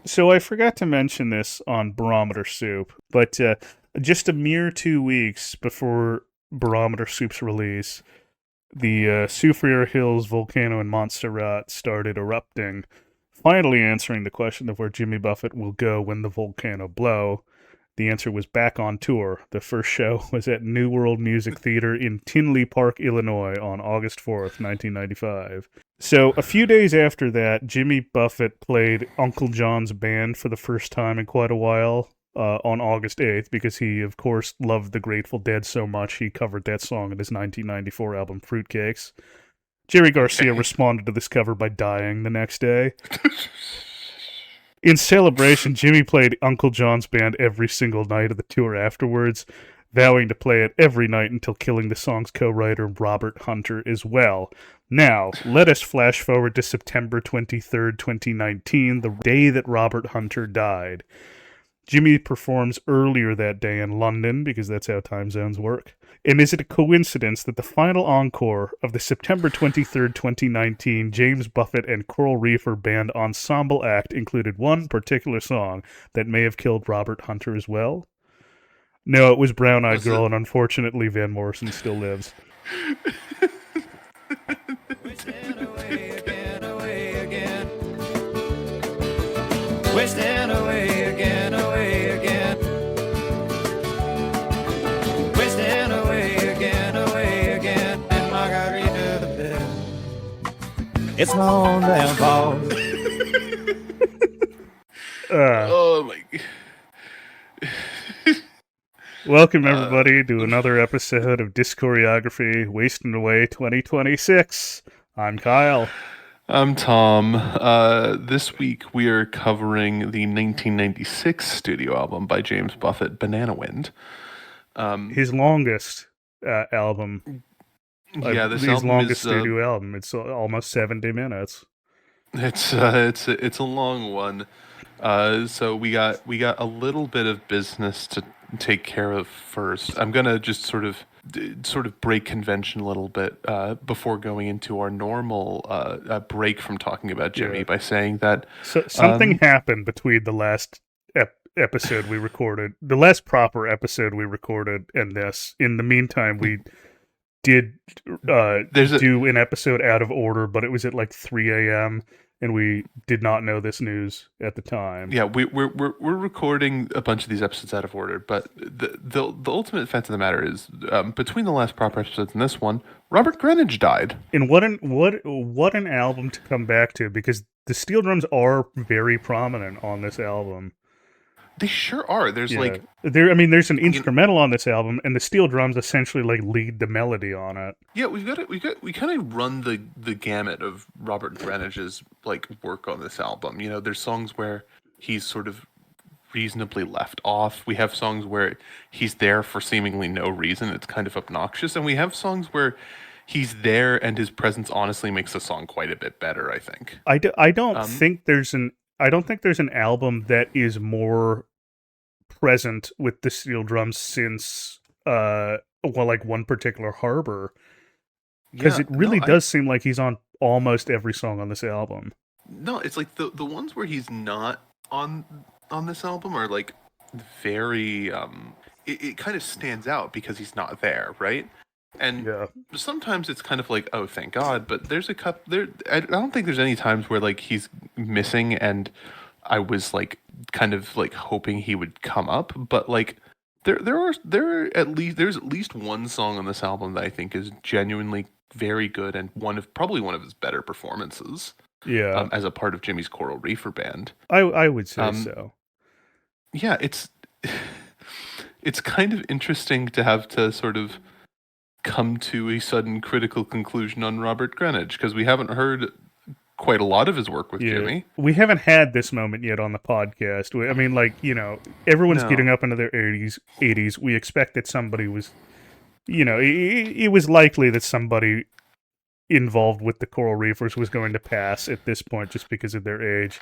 So I forgot to mention this on Barometer Soup, but just a mere 2 weeks before Barometer Soup's release, the Soufriere Hills volcano in Montserrat started erupting, finally answering the question of where Jimmy Buffett will go when the volcano blow. The answer was back on tour. The first show was at New World Music Theater in Tinley Park, Illinois on August 4th, 1995. So, a few days after that, Jimmy Buffett played Uncle John's band for the first time in quite a while on August 8th because he, of course, loved the Grateful Dead so much he covered that song in his 1994 album Fruitcakes. Jerry Garcia Okay. responded to this cover by dying the next day. In celebration, Jimmy played Uncle John's band every single night of the tour afterwards, vowing to play it every night until killing the song's co-writer Robert Hunter as well. Now, let us flash forward to September 23rd, 2019, the day that Robert Hunter died. Jimmy performs earlier that day in London, because that's how time zones work. And is it a coincidence that the final encore of the September 23rd, 2019 James Buffett and Coral Reefer Band ensemble act included one particular song that may have killed Robert Hunter as well? No, it was Brown Eyed Was it? Girl, and unfortunately Van Morrison still lives. Wasting away again, away again. Wasting away again, away again. Wasting away again. And Margaritaville. It's my own damn fault. Oh my. Welcome, everybody, to another episode of Dischoreography Wasting Away 2026. I'm Kyle. I'm Tom. This week we are covering the 1996 studio album by James Buffett, Banana Wind. His longest album. Yeah, this his album longest is studio album. It's almost 70 minutes. it's a long one. So we got a little bit of business to take care of first. I'm gonna just sort of break convention a little bit before going into our normal break from talking about Jimmy Yeah. by saying that So something happened between the last episode we recorded, the last proper episode we recorded, and this. In the meantime, we did do an episode out of order, but it was at like 3 a.m. and we did not know this news at the time. Yeah, we're recording a bunch of these episodes out of order, but the ultimate fact of the matter is between the last proper episodes and this one, Robert Grunge died. And what an album to come back to, because the steel drums are very prominent on this album. They sure are. There's like there's an instrumental on this album, and the steel drums essentially like lead the melody on it. Yeah, we kind of run the gamut of Robert Grunge's like work on this album. You know, there's songs where he's sort of reasonably left off. We have songs where he's there for seemingly no reason. It's kind of obnoxious, and we have songs where he's there and his presence honestly makes the song quite a bit better, I think. I don't think there's an album that is more present with the steel drums since One Particular Harbor, because it really does seem like he's on almost every song on this album. No, it's like the ones where he's not on this album are like very it kind of stands out because he's not there, right? And sometimes it's kind of like, oh, thank God, but there's a couple there. I don't think there's any times where like he's missing, and I was like kind of like hoping he would come up, but like there's at least one song on this album that I think is genuinely very good and probably one of his better performances. Yeah, as a part of Jimmy's Coral Reefer Band. I would say so. Yeah, it's kind of interesting to have to sort of come to a sudden critical conclusion on Robert Grunge, because we haven't heard quite a lot of his work with Jimmy. We haven't had this moment yet on the podcast. I mean, like, you know, everyone's getting up into their 80s. We expect that somebody was, you know, it was likely that somebody involved with the Coral Reefers was going to pass at this point just because of their age.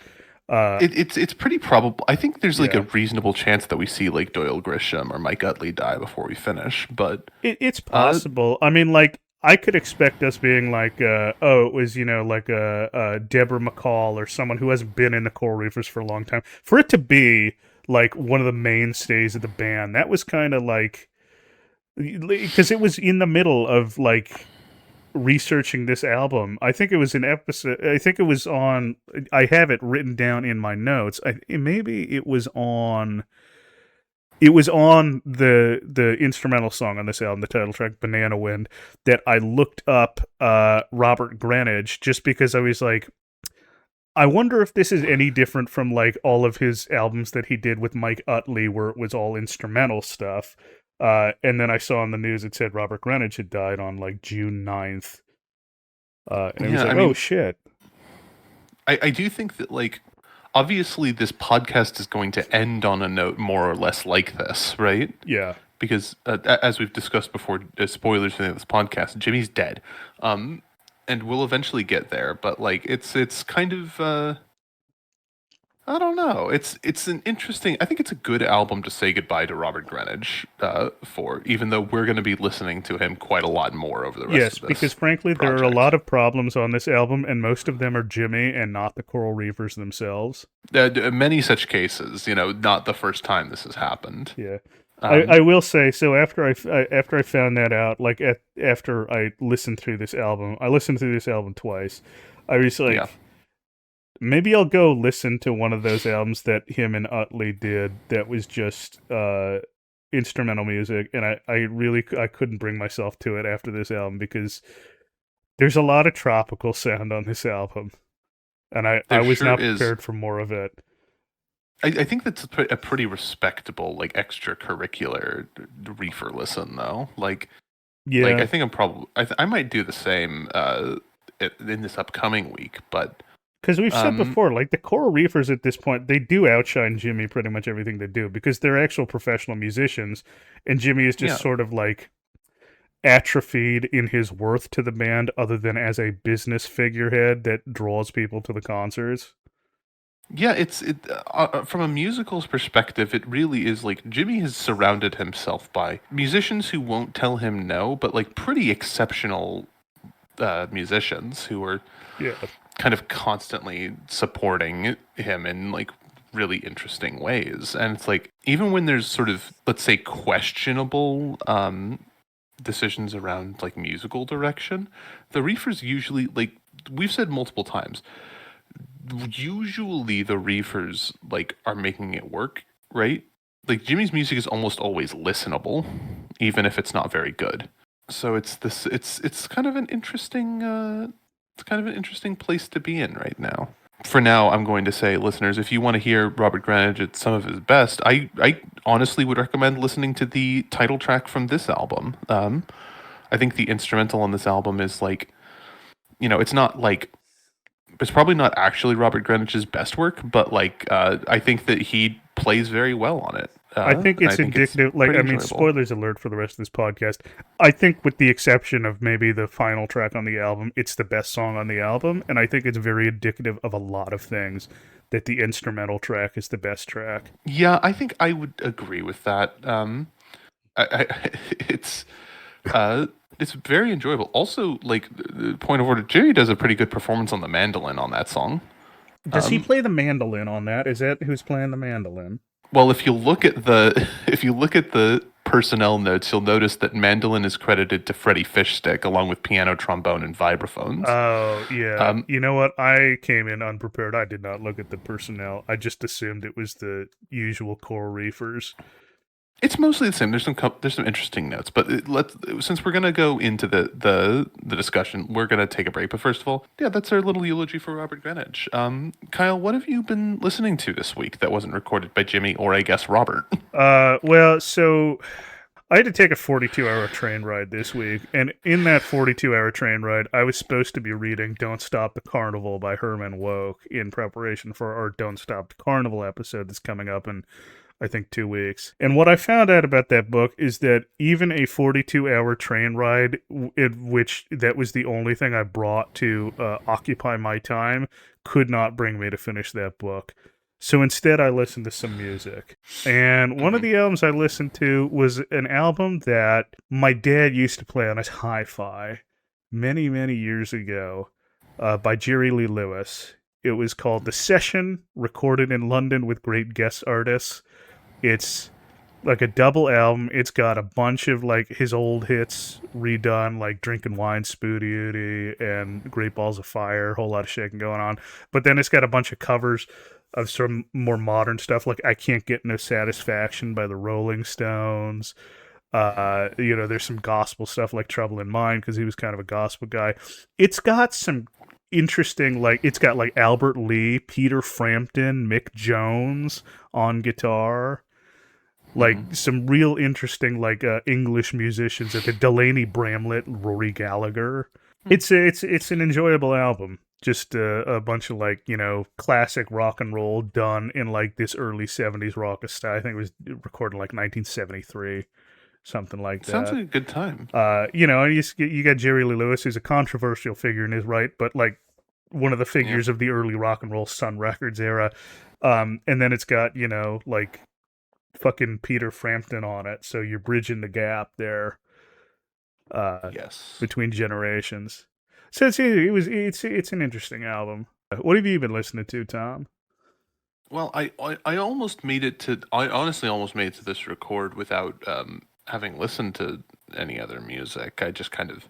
It's pretty probable. I think there's like a reasonable chance that we see like Doyle Grisham or Mike Utley die before we finish, but it's possible. I mean, like, I could expect us being like, it was, like a Deborah McCall or someone who hasn't been in the Coral Reefers for a long time. For it to be like one of the mainstays of the band, that was kind of like, because it was in the middle of like researching this album. I think it was an episode. I think it was on. I have it written down in my notes. Maybe it was on. It was on the instrumental song on this album, the title track "Banana Wind," that I looked up Robert Greenidge just because I was like, I wonder if this is any different from like all of his albums that he did with Mike Utley, where it was all instrumental stuff. And then I saw on the news it said Robert Greenidge had died on like June 9th. And I was like, oh shit. I do think that like obviously this podcast is going to end on a note more or less like this, right? Yeah. Because as we've discussed before, spoilers for this podcast, Jimmy's dead. And we'll eventually get there, but like it's kind of I don't know. It's an interesting. I think it's a good album to say goodbye to Robert Greenidge for, even though we're going to be listening to him quite a lot more over the rest of this. Yes, because frankly, there are a lot of problems on this album, and most of them are Jimmy and not the Coral Reefers themselves. Many such cases, not the first time this has happened. Yeah. I will say, so after I found that out, like after I listened through this album, I listened through this album twice. I was like, maybe I'll go listen to one of those albums that him and Utley did that was just instrumental music, and I couldn't bring myself to it after this album because there's a lot of tropical sound on this album, and I was not prepared for more of it. I think that's a pretty respectable, like, extracurricular reefer listen, though. Like, I think I might do the same in this upcoming week, but because we've said before, like the Coral Reefers at this point, they do outshine Jimmy pretty much everything they do because they're actual professional musicians, and Jimmy is just sort of like atrophied in his worth to the band, other than as a business figurehead that draws people to the concerts. Yeah, from a musical's perspective, it really is like Jimmy has surrounded himself by musicians who won't tell him no, but like pretty exceptional musicians who are kind of constantly supporting him in like really interesting ways. And it's like, even when there's sort of, let's say, questionable decisions around like musical direction, the Reefers usually, like we've said multiple times, usually the Reefers like are making it work, right? Like Jimmy's music is almost always listenable, even if it's not very good. So it's kind of an interesting place to be in right now. For now, I'm going to say, listeners, if you want to hear Robert Greenidge at some of his best, I honestly would recommend listening to the title track from this album. I think the instrumental on this album is like, it's not like, it's probably not actually Robert Greenidge's best work, but like I think that he plays very well on it. I think it's indicative. Spoilers alert for the rest of this podcast. I think, with the exception of maybe the final track on the album, it's the best song on the album, and I think it's very indicative of a lot of things. That the instrumental track is the best track. Yeah, I think I would agree with that. It's very enjoyable. Also, like, point of order, Jerry does a pretty good performance on the mandolin on that song. Does he play the mandolin on that? Is that who's playing the mandolin? Well, if you look at the personnel notes, you'll notice that mandolin is credited to Freddie Fishstick along with piano, trombone, and vibraphones. Oh, yeah. You know what? I came in unprepared. I did not look at the personnel. I just assumed it was the usual Coral Reefers. It's mostly the same. There's some interesting notes, but since we're gonna go into the discussion, we're gonna take a break. But first of all, that's our little eulogy for Robert Greenidge. Kyle, what have you been listening to this week that wasn't recorded by Jimmy or I guess Robert? Well, so I had to take a 42-hour train ride this week, and in that 42-hour train ride, I was supposed to be reading "Don't Stop the Carnival" by Herman Wouk in preparation for our "Don't Stop the Carnival" episode that's coming up in, I think, 2 weeks. And what I found out about that book is that even a 42-hour train ride, that was the only thing I brought to occupy my time, could not bring me to finish that book. So instead, I listened to some music. And one of the albums I listened to was an album that my dad used to play on his hi-fi. many, many years ago by Jerry Lee Lewis. It was called The Session, recorded in London with great guest artists. It's like a double album. It's got a bunch of like his old hits redone, like Drinking Wine, Spooty and Great Balls of Fire, whole lot of shaking going on. But then it's got a bunch of covers of some more modern stuff, like I Can't Get No Satisfaction by the Rolling Stones. There's some gospel stuff like Trouble in Mind because he was kind of a gospel guy. It's got some interesting, like it's got like Albert Lee, Peter Frampton, Mick Jones on guitar, like some real interesting like English musicians, like Delaney Bramlett, Rory Gallagher. It's an enjoyable album. Just a bunch of like classic rock and roll done in like this early '70s rock style. I think it was recorded in like 1973. Something like that. Sounds like a good time. You got Jerry Lee Lewis, who's a controversial figure in his right, but like one of the figures of the early rock and roll Sun Records era. And then it's got, like fucking Peter Frampton on it. So you're bridging the gap there. Between generations. So it's an interesting album. What have you been listening to, Tom? Well, I almost made it to. I honestly almost made it to this record without having listened to any other music. I just kind of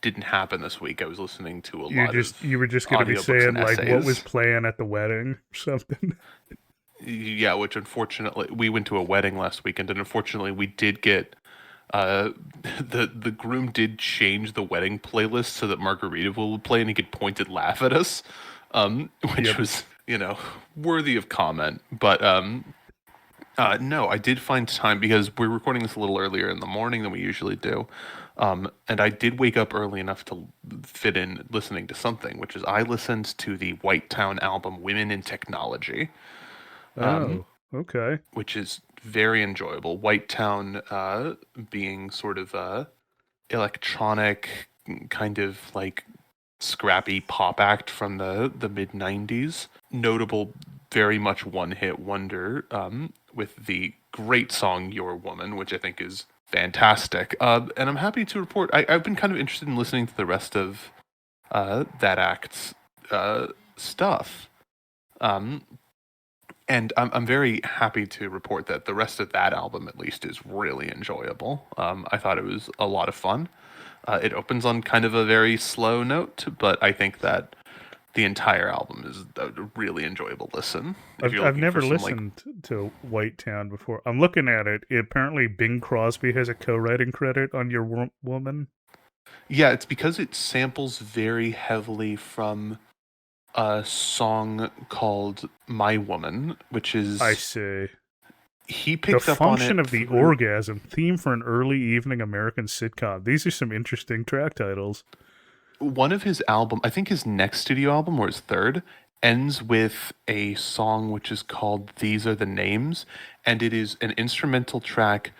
didn't happen this week. I was listening to a lot of. You were just going to be saying like what was playing at the wedding or something. Yeah, which unfortunately we went to a wedding last weekend, and unfortunately we did get. The groom did change the wedding playlist so that Margaritaville would play and he could point and laugh at us, which was worthy of comment. But no, I did find time because we're recording this a little earlier in the morning than we usually do, and I did wake up early enough to fit in listening to something, which is I listened to the Whitetown album "Women in Technology." Okay. Which is very enjoyable. Whitetown being sort of electronic, kind of like scrappy pop act from the mid 90s. Notable, very much one-hit wonder with the great song Your Woman, which I think is fantastic. And I'm happy to report, I've been kind of interested in listening to the rest of that act's stuff. And I'm very happy to report that the rest of that album, at least, is really enjoyable. I thought it was a lot of fun. It opens on kind of a very slow note, but I think that the entire album is a really enjoyable listen. I've never listened to Whitetown before. I'm looking at it. Apparently, Bing Crosby has a co-writing credit on Your Woman. Yeah, it's because it samples very heavily from a song called My Woman, which is... I see. He picked up on it. The Function of the Orgasm, theme for an early evening American sitcom. These are some interesting track titles. One of his album, I think his next studio album, or his third, ends with a song which is called These Are the Names, and it is an instrumental track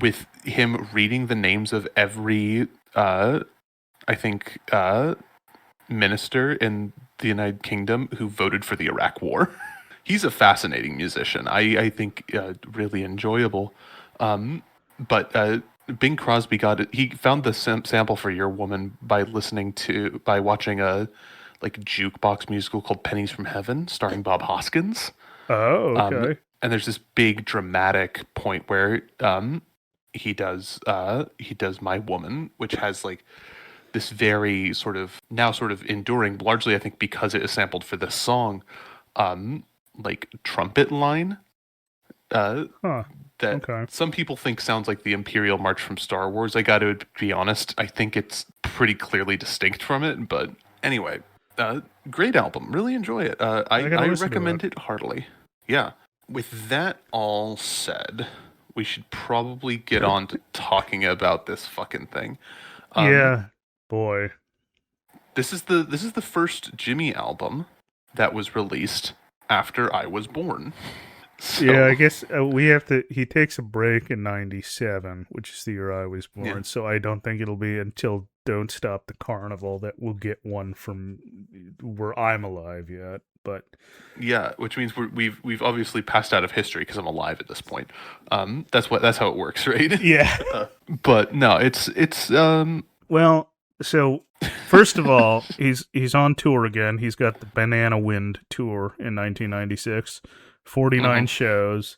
with him reading the names of every, minister in the United Kingdom who voted for the Iraq War. He's a fascinating musician. I think really enjoyable. But Bing Crosby got it. He found the sample for Your Woman by watching a like jukebox musical called Pennies from Heaven, starring Bob Hoskins. Oh, okay. And there's this big dramatic point where he does My Woman, which has like this very sort of enduring, largely I think because it is sampled for this song, like trumpet line that some people think sounds like the Imperial March from Star Wars. I got to be honest, I think it's pretty clearly distinct from it. But anyway, great album. Really enjoy it. I recommend it heartily. Yeah. With that all said, we should probably get on to talking about this fucking thing. Yeah. Boy, this is the first Jimmy album that was released after I was born. So, yeah, I guess we have to. He takes a break in '97, which is the year I was born. Yeah. So I don't think it'll be until Don't Stop the Carnival that we'll get one from where I'm alive yet. But yeah, which means we've obviously passed out of history because I'm alive at this point. That's how it works, right? Yeah. But no, it's well. So, first of all, he's on tour again. He's got the Banana Wind tour in 1996, 49 shows.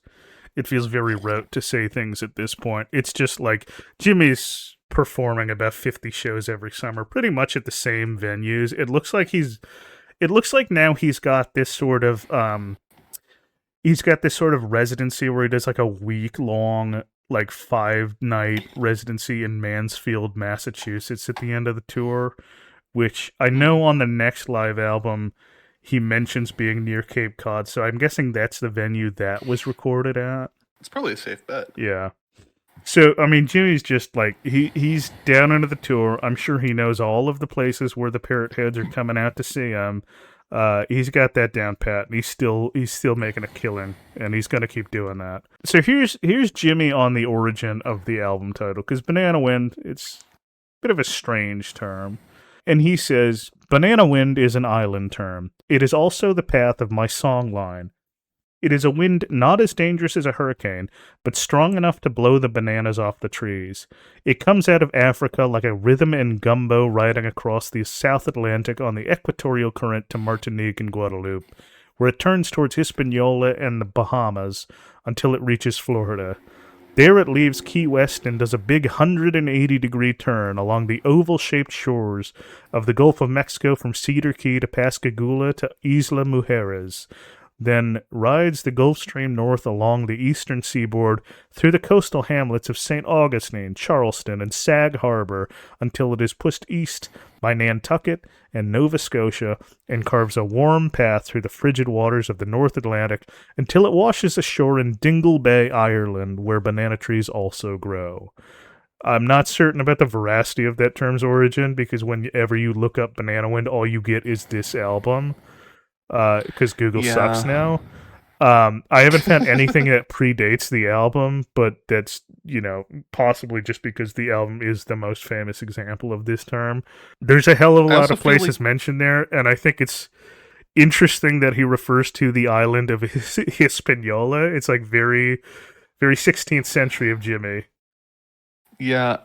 It feels very rote to say things at this point. It's just like Jimmy's performing about 50 shows every summer, pretty much at the same venues. It looks like now he's got this sort of residency where he does like a week long, like 5-night residency in Mansfield, Massachusetts at the end of the tour, which I know on the next live album he mentions being near Cape Cod, so I'm guessing that's the venue that was recorded at. It's probably a safe bet. Yeah. So, I mean, Jimmy's just like, he's down into the tour. I'm sure he knows all of the places where the parrotheads are coming out to see him. He's got that down pat, and he's still making a killing, and he's gonna keep doing that. So here's Jimmy on the origin of the album title, because Banana Wind, it's a bit of a strange term. And he says, Banana Wind is an island term. It is also the path of my song line. It is a wind not as dangerous as a hurricane, but strong enough to blow the bananas off the trees. It comes out of Africa like a rhythm and gumbo riding across the South Atlantic on the equatorial current to Martinique and Guadeloupe, where it turns towards Hispaniola and the Bahamas until it reaches Florida. There it leaves Key West and does a big 180-degree turn along the oval-shaped shores of the Gulf of Mexico from Cedar Key to Pascagoula to Isla Mujeres, then rides the Gulf Stream north along the eastern seaboard through the coastal hamlets of St. Augustine, Charleston, and Sag Harbor until it is pushed east by Nantucket and Nova Scotia and carves a warm path through the frigid waters of the North Atlantic until it washes ashore in Dingle Bay, Ireland, where banana trees also grow. I'm not certain about the veracity of that term's origin, because whenever you look up Banana Wind, all you get is this album. Because Google sucks now. I haven't found anything that predates the album, but that's, possibly just because the album is the most famous example of this term. There's a hell of a lot of places mentioned there, and I think it's interesting that he refers to the island of Hispaniola. It's like very, very 16th century of Jimmy. Yeah,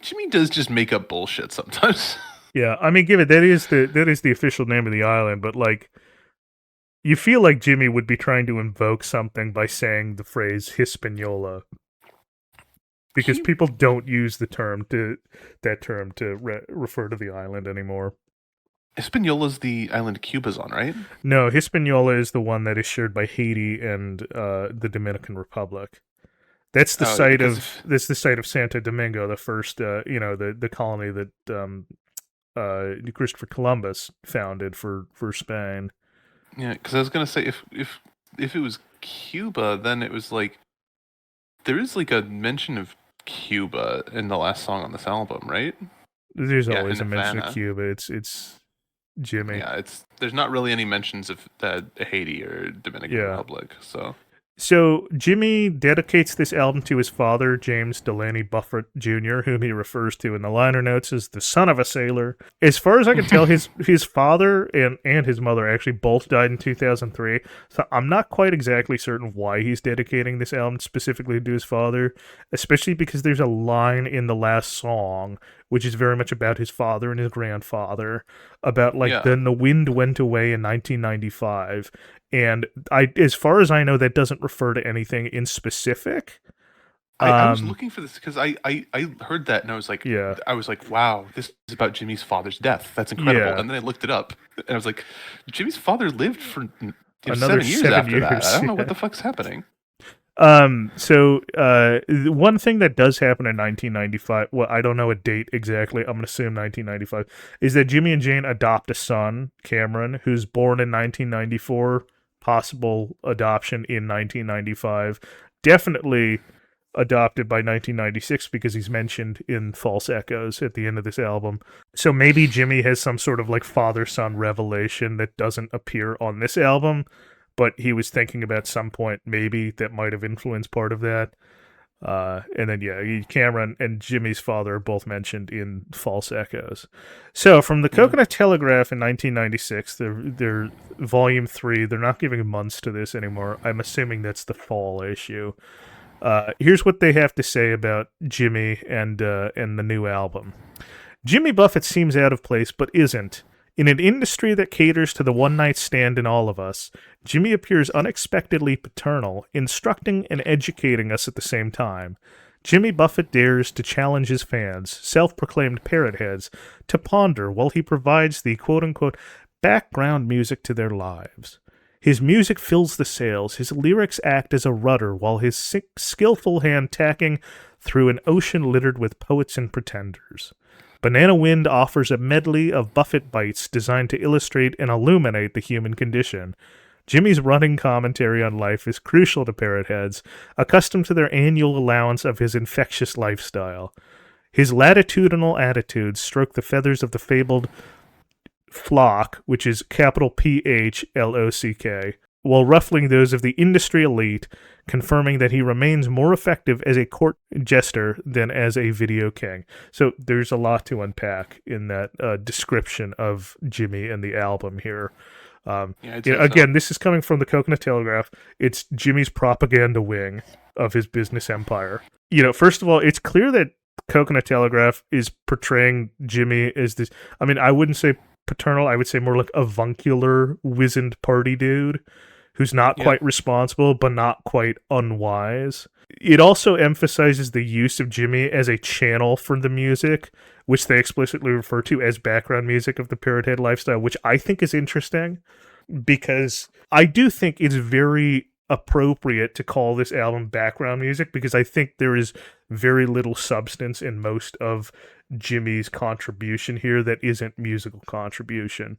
Jimmy does just make up bullshit sometimes. Yeah, I mean, give it that is the official name of the island, but like, you feel like Jimmy would be trying to invoke something by saying the phrase Hispaniola, because people don't use that term to refer to the island anymore. Hispaniola's the island Cuba's on, right? No, Hispaniola is the one that is shared by Haiti and the Dominican Republic. That's the site of Santo Domingo, the first the colony that Christopher Columbus founded for Spain. Yeah, because I was gonna say if it was Cuba, then it was like there is like a mention of Cuba in the last song on this album, right? There's always a mention of Cuba. It's Jimmy. Yeah, there's not really any mentions of Haiti or Dominican Republic. So Jimmy dedicates this album to his father, James Delaney Buffett Jr., whom he refers to in the liner notes as the son of a sailor. As far as I can tell, his father and his mother actually both died in 2003, so I'm not quite exactly certain why he's dedicating this album specifically to his father, especially because there's a line in the last song which is very much about his father and his grandfather, about then the wind went away in 1995. And as far as I know, that doesn't refer to anything in specific. I was looking for this because I heard that and I was like, wow, this is about Jimmy's father's death. That's incredible. Yeah. And then I looked it up and I was like, Jimmy's father lived for another 7 years after that. I don't know what the fuck's happening. So one thing that does happen in 1995, well, I don't know a date exactly, I'm going to assume 1995, is that Jimmy and Jane adopt a son, Cameron, who's born in 1994, possible adoption in 1995, definitely adopted by 1996 because he's mentioned in False Echoes at the end of this album. So maybe Jimmy has some sort of like father-son revelation that doesn't appear on this album, but he was thinking about some point maybe that might have influenced part of that. And then, Cameron and Jimmy's father are both mentioned in False Echoes. So from the Coconut Telegraph in 1996, they're Volume 3, they're not giving months to this anymore. I'm assuming that's the fall issue. Here's what they have to say about Jimmy and the new album. Jimmy Buffett seems out of place, but isn't. In an industry that caters to the one-night stand in all of us, Jimmy appears unexpectedly paternal, instructing and educating us at the same time. Jimmy Buffett dares to challenge his fans, self-proclaimed parrotheads, to ponder while he provides the quote-unquote background music to their lives. His music fills the sails, his lyrics act as a rudder, while his skillful hand tacking through an ocean littered with poets and pretenders. Banana Wind offers a medley of Buffett bites designed to illustrate and illuminate the human condition. Jimmy's running commentary on life is crucial to parrotheads, accustomed to their annual allowance of his infectious lifestyle. His latitudinal attitudes stroke the feathers of the fabled flock, which is capital P-H-L-O-C-K, while ruffling those of the industry elite, confirming that he remains more effective as a court jester than as a video king. So there's a lot to unpack in that description of Jimmy and the album here. Again, this is coming from the Coconut Telegraph. It's Jimmy's propaganda wing of his business empire. First of all, it's clear that Coconut Telegraph is portraying Jimmy as this, I wouldn't say paternal, I would say more like avuncular, wizened party dude who's not quite responsible, but not quite unwise. It also emphasizes the use of Jimmy as a channel for the music, which they explicitly refer to as background music of the parrothead lifestyle, which I think is interesting, because I do think it's very appropriate to call this album background music, because I think there is very little substance in most of Jimmy's contribution here that isn't musical contribution.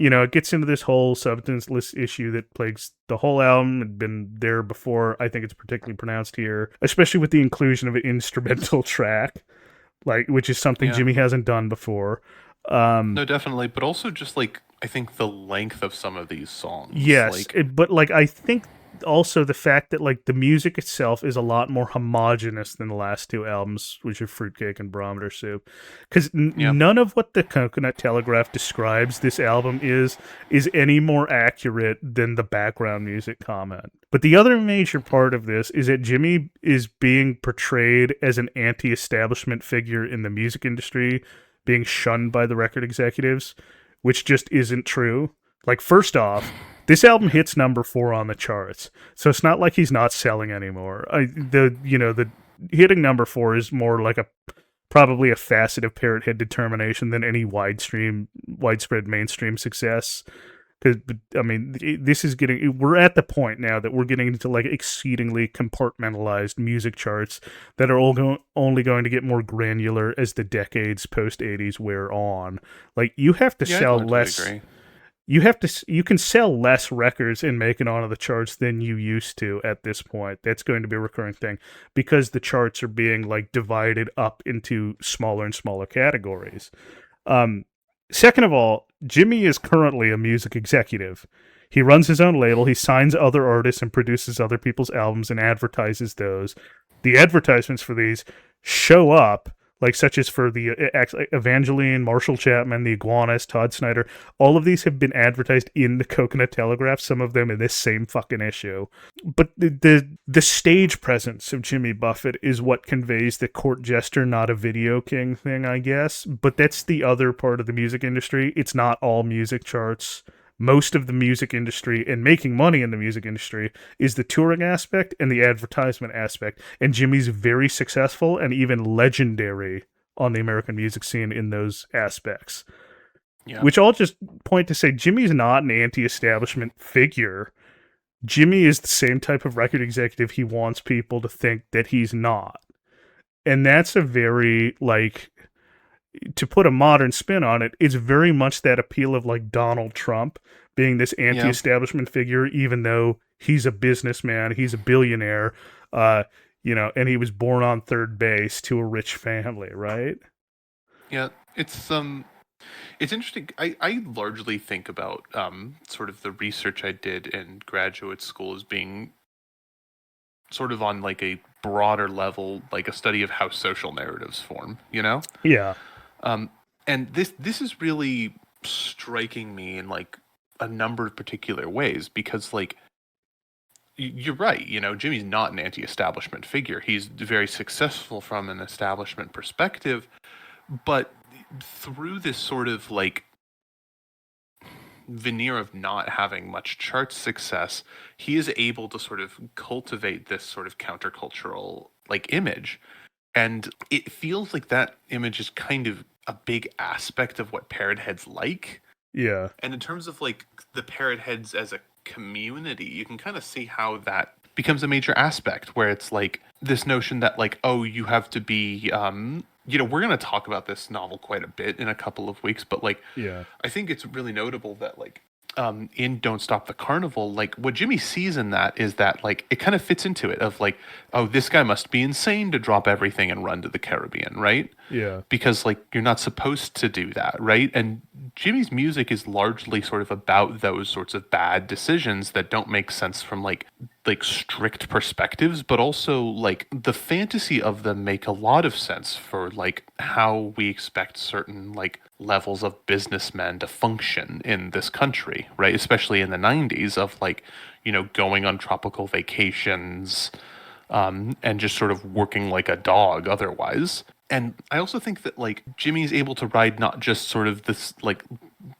It gets into this whole substanceless issue that plagues the whole album. It had been there before. I think it's particularly pronounced here, especially with the inclusion of an instrumental track, which is something Jimmy hasn't done before. No, definitely, but also just I think the length of some of these songs. Yes, but I think also the fact that the music itself is a lot more homogenous than the last two albums, which are Fruitcake and Barometer Soup, because none of what the Coconut Telegraph describes this album is any more accurate than the background music comment. But the other major part of this is that Jimmy is being portrayed as an anti-establishment figure in the music industry, being shunned by the record executives, which just isn't true. First off, this album hits number 4 on the charts, so it's not like he's not selling anymore. The hitting number 4 is more like probably a facet of Parrothead determination than any widespread mainstream success. Because this is we're at the point now that we're getting into exceedingly compartmentalized music charts that are only going to get more granular as the decades post 80s wear on. You have to sell less. Agree. You can sell less records and make it onto the charts than you used to at this point. That's going to be a recurring thing because the charts are being divided up into smaller and smaller categories. Second of all, Jimmy is currently a music executive. He runs his own label, he signs other artists and produces other people's albums and advertises those. The advertisements for these show up, such as for the Evangeline, Marshall Chapman, the Iguanas, Todd Snyder. All of these have been advertised in the Coconut Telegraph, some of them in this same fucking issue. But the stage presence of Jimmy Buffett is what conveys the court jester, not a video king thing, I guess. But that's the other part of the music industry. It's not all music charts. Most of the music industry and making money in the music industry is the touring aspect and the advertisement aspect. And Jimmy's very successful and even legendary on the American music scene in those aspects. Yeah. Which I'll just point to say, Jimmy's not an anti-establishment figure. Jimmy is the same type of record executive he wants people to think that he's not. And that's a very, to put a modern spin on it, it's very much that appeal of Donald Trump being this anti-establishment figure, even though he's a businessman, he's a billionaire, and he was born on third base to a rich family, right? Yeah, it's interesting. I largely think about sort of the research I did in graduate school as being sort of on a broader level, a study of how social narratives form, Yeah. And this is really striking me in a number of particular ways because you're right, Jimmy's not an anti-establishment figure. He's very successful from an establishment perspective, but through this sort of like veneer of not having much chart success, he is able to sort of cultivate this sort of countercultural like image. And it feels like that image is kind of a big aspect of what parrot heads like. Yeah. And in terms of like the parrot heads as a community, you can kind of see how that becomes a major aspect, where it's like this notion that like, oh, you have to be we're going to talk about this novel quite a bit in a couple of weeks, but like, Yeah. I think it's really notable that like in Don't Stop the Carnival, like what Jimmy sees in that is that like it kind of fits into it of like, oh, this guy must be insane to drop everything and run to the Caribbean, right? Yeah. Because like you're not supposed to do that, right? And Jimmy's music is largely sort of about those sorts of bad decisions that don't make sense from like strict perspectives, but also like the fantasy of them make a lot of sense for like how we expect certain like levels of businessmen to function in this country, right? Especially in the 90s of like, going on tropical vacations, and just sort of working like a dog otherwise. And I also think that like Jimmy's able to ride not just sort of this like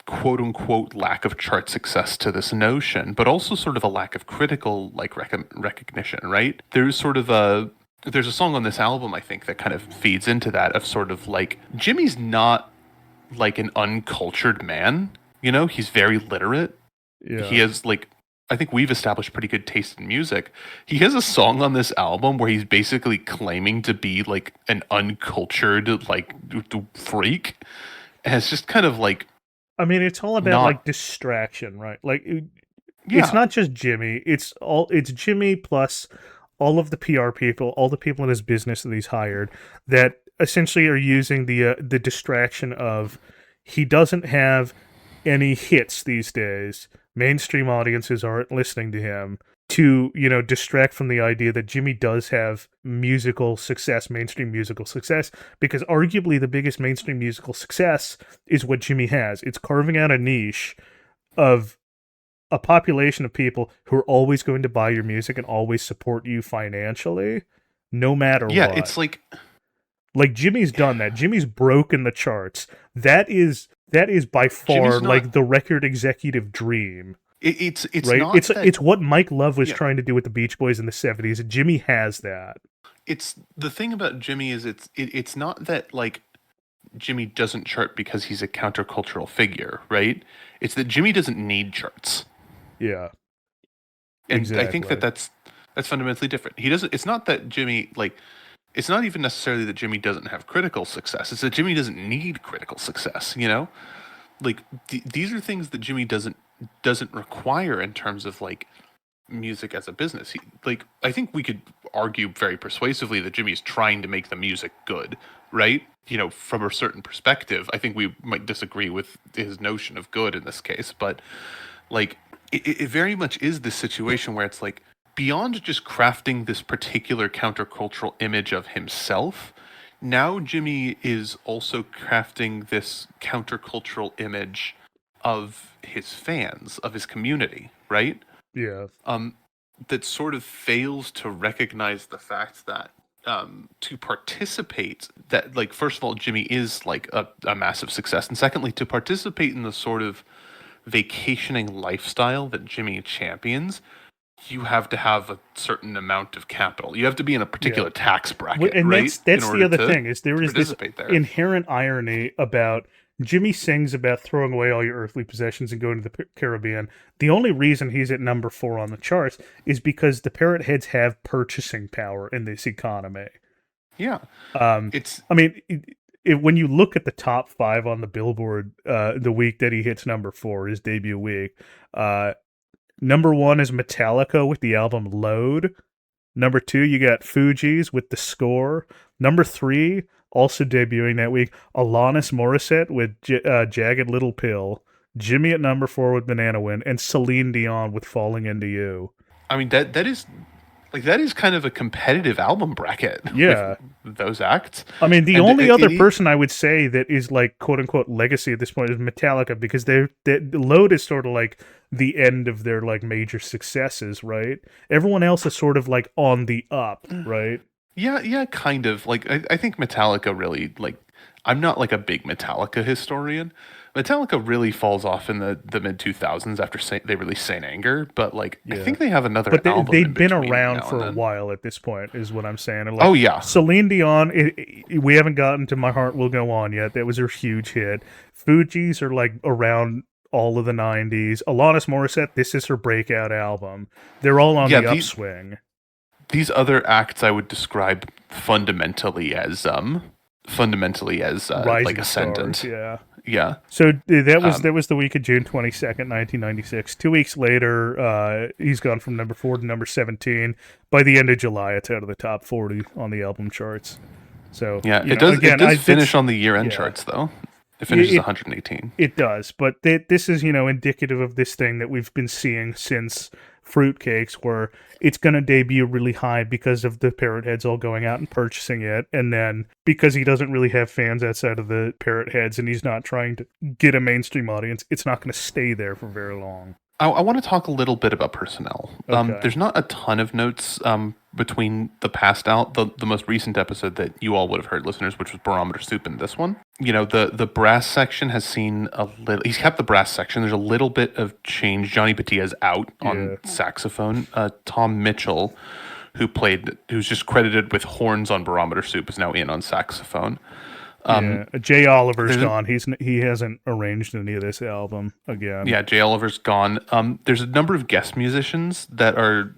quote unquote lack of chart success to this notion, but also sort of a lack of critical like recognition, right? There's a song on this album, I think, that kind of feeds into that of sort of like Jimmy's not like an uncultured man, he's very literate. Yeah. He has like, I think we've established pretty good taste in music. He has a song on this album where he's basically claiming to be like an uncultured like freak. And it's just kind of like, I mean, it's all about like distraction, right? Like it's not just Jimmy. It's Jimmy plus all of the PR people, all the people in his business that he's hired that essentially are using the distraction of he doesn't have any hits these days. Mainstream audiences aren't listening to him, to distract from the idea that Jimmy does have musical success, mainstream musical success, because arguably the biggest mainstream musical success is what Jimmy has. It's carving out a niche of a population of people who are always going to buy your music and always support you financially, no matter what. Yeah, it's like Jimmy's done that. Jimmy's broken the charts. That is by far like the record executive dream. It's right? not it's what Mike Love was trying to do with the Beach Boys in the 70s. Jimmy has that. It's the thing about Jimmy is it's not that like Jimmy doesn't chart because he's a countercultural figure, right? It's that Jimmy doesn't need charts. Yeah. And exactly. I think that's fundamentally different. He doesn't. It's not that Jimmy like. It's not even necessarily that Jimmy doesn't have critical success. It's that Jimmy doesn't need critical success. Like these are things that Jimmy doesn't require in terms of like music as a business. I think we could argue very persuasively that Jimmy's trying to make the music good, right? From a certain perspective. I think we might disagree with his notion of good in this case, but like it very much is this situation where it's like beyond just crafting this particular countercultural image of himself, now Jimmy is also crafting this countercultural image of his fans, of his community, right? Yeah. That sort of fails to recognize the fact that to participate, that like first of all, Jimmy is like a massive success, and secondly, to participate in the sort of vacationing lifestyle that Jimmy champions, you have to have a certain amount of capital. You have to be in a particular tax bracket, and right? That's the other thing, is there is this inherent irony about Jimmy sings about throwing away all your earthly possessions and going to the Caribbean. The only reason he's at number 4 on the charts is because the parrot heads have purchasing power in this economy. Yeah. When you look at the top 5 on the Billboard, the week that he hits number 4, his debut week, number 1 is Metallica with the album Load. Number 2, you got Fugees with The Score. Number 3, also debuting that week, Alanis Morissette with Jagged Little Pill. Jimmy at number 4 with Banana Wind, and Celine Dion with Falling Into You. I mean, that is kind of a competitive album bracket. Yeah, with those acts. I mean, the only other person I would say that is like quote unquote legacy at this point is Metallica, because the Load is sort of like the end of their like major successes, right? Everyone else is sort of like on the up, right? Yeah, kind of. Like I think Metallica really like I'm not like a big Metallica historian. Metallica really falls off in the mid 2000s after they released Saint Anger, but like I Yeah. think they have another But album in they'd been between around now and for a then. while at this point, is what I'm saying. And like Oh yeah. Celine Dion, we haven't gotten to My Heart Will Go On yet. That was her huge hit. Fugees are like around all of the 90s. Alanis Morissette, this is her breakout album. They're all on Yeah, the upswing. these other acts I would describe fundamentally as like Rising stars, ascendant. yeah. Yeah. So that was the week of June 22nd, 1996. 2 weeks later, he's gone from number 4 to number 17. By the end of July, it's out of the top 40 on the album charts. So Yeah, you know, again, it does finish on the year-end charts though. It finishes 118. It does, but this is indicative of this thing that we've been seeing since Fruitcakes, where it's going to debut really high because of the parrot heads all going out and purchasing it, and then because he doesn't really have fans outside of the parrot heads and he's not trying to get a mainstream audience, it's not going to stay there for very long. I want to talk a little bit about personnel. Okay. There's not a ton of notes between the most recent episode that you all would have heard, listeners, which was Barometer Soup, and this one. You know, the brass section has seen a little. He's kept the brass section. There's a little bit of change. Johnny Batia's out on saxophone. Tom Mitchell, who's just credited with horns on Barometer Soup, is now in on saxophone. Jay Oliver's gone. He hasn't arranged any of this album again. Yeah, Jay Oliver's gone. There's a number of guest musicians that are,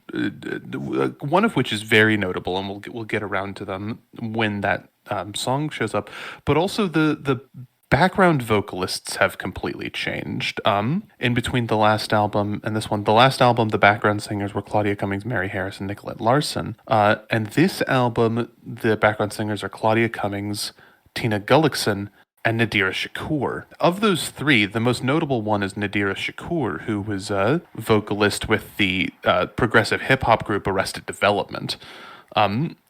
one of which is very notable, and we'll get around to them when that song shows up. But also the background vocalists have completely changed. In between the last album and this one, the last album, the background singers were Claudia Cummings, Mary Harris, and Nicolette Larson. And this album, the background singers are Claudia Cummings, Tina Gullickson, and Nadira Shakur. Of those three, the most notable one is Nadira Shakur, who was a vocalist with the progressive hip-hop group Arrested Development.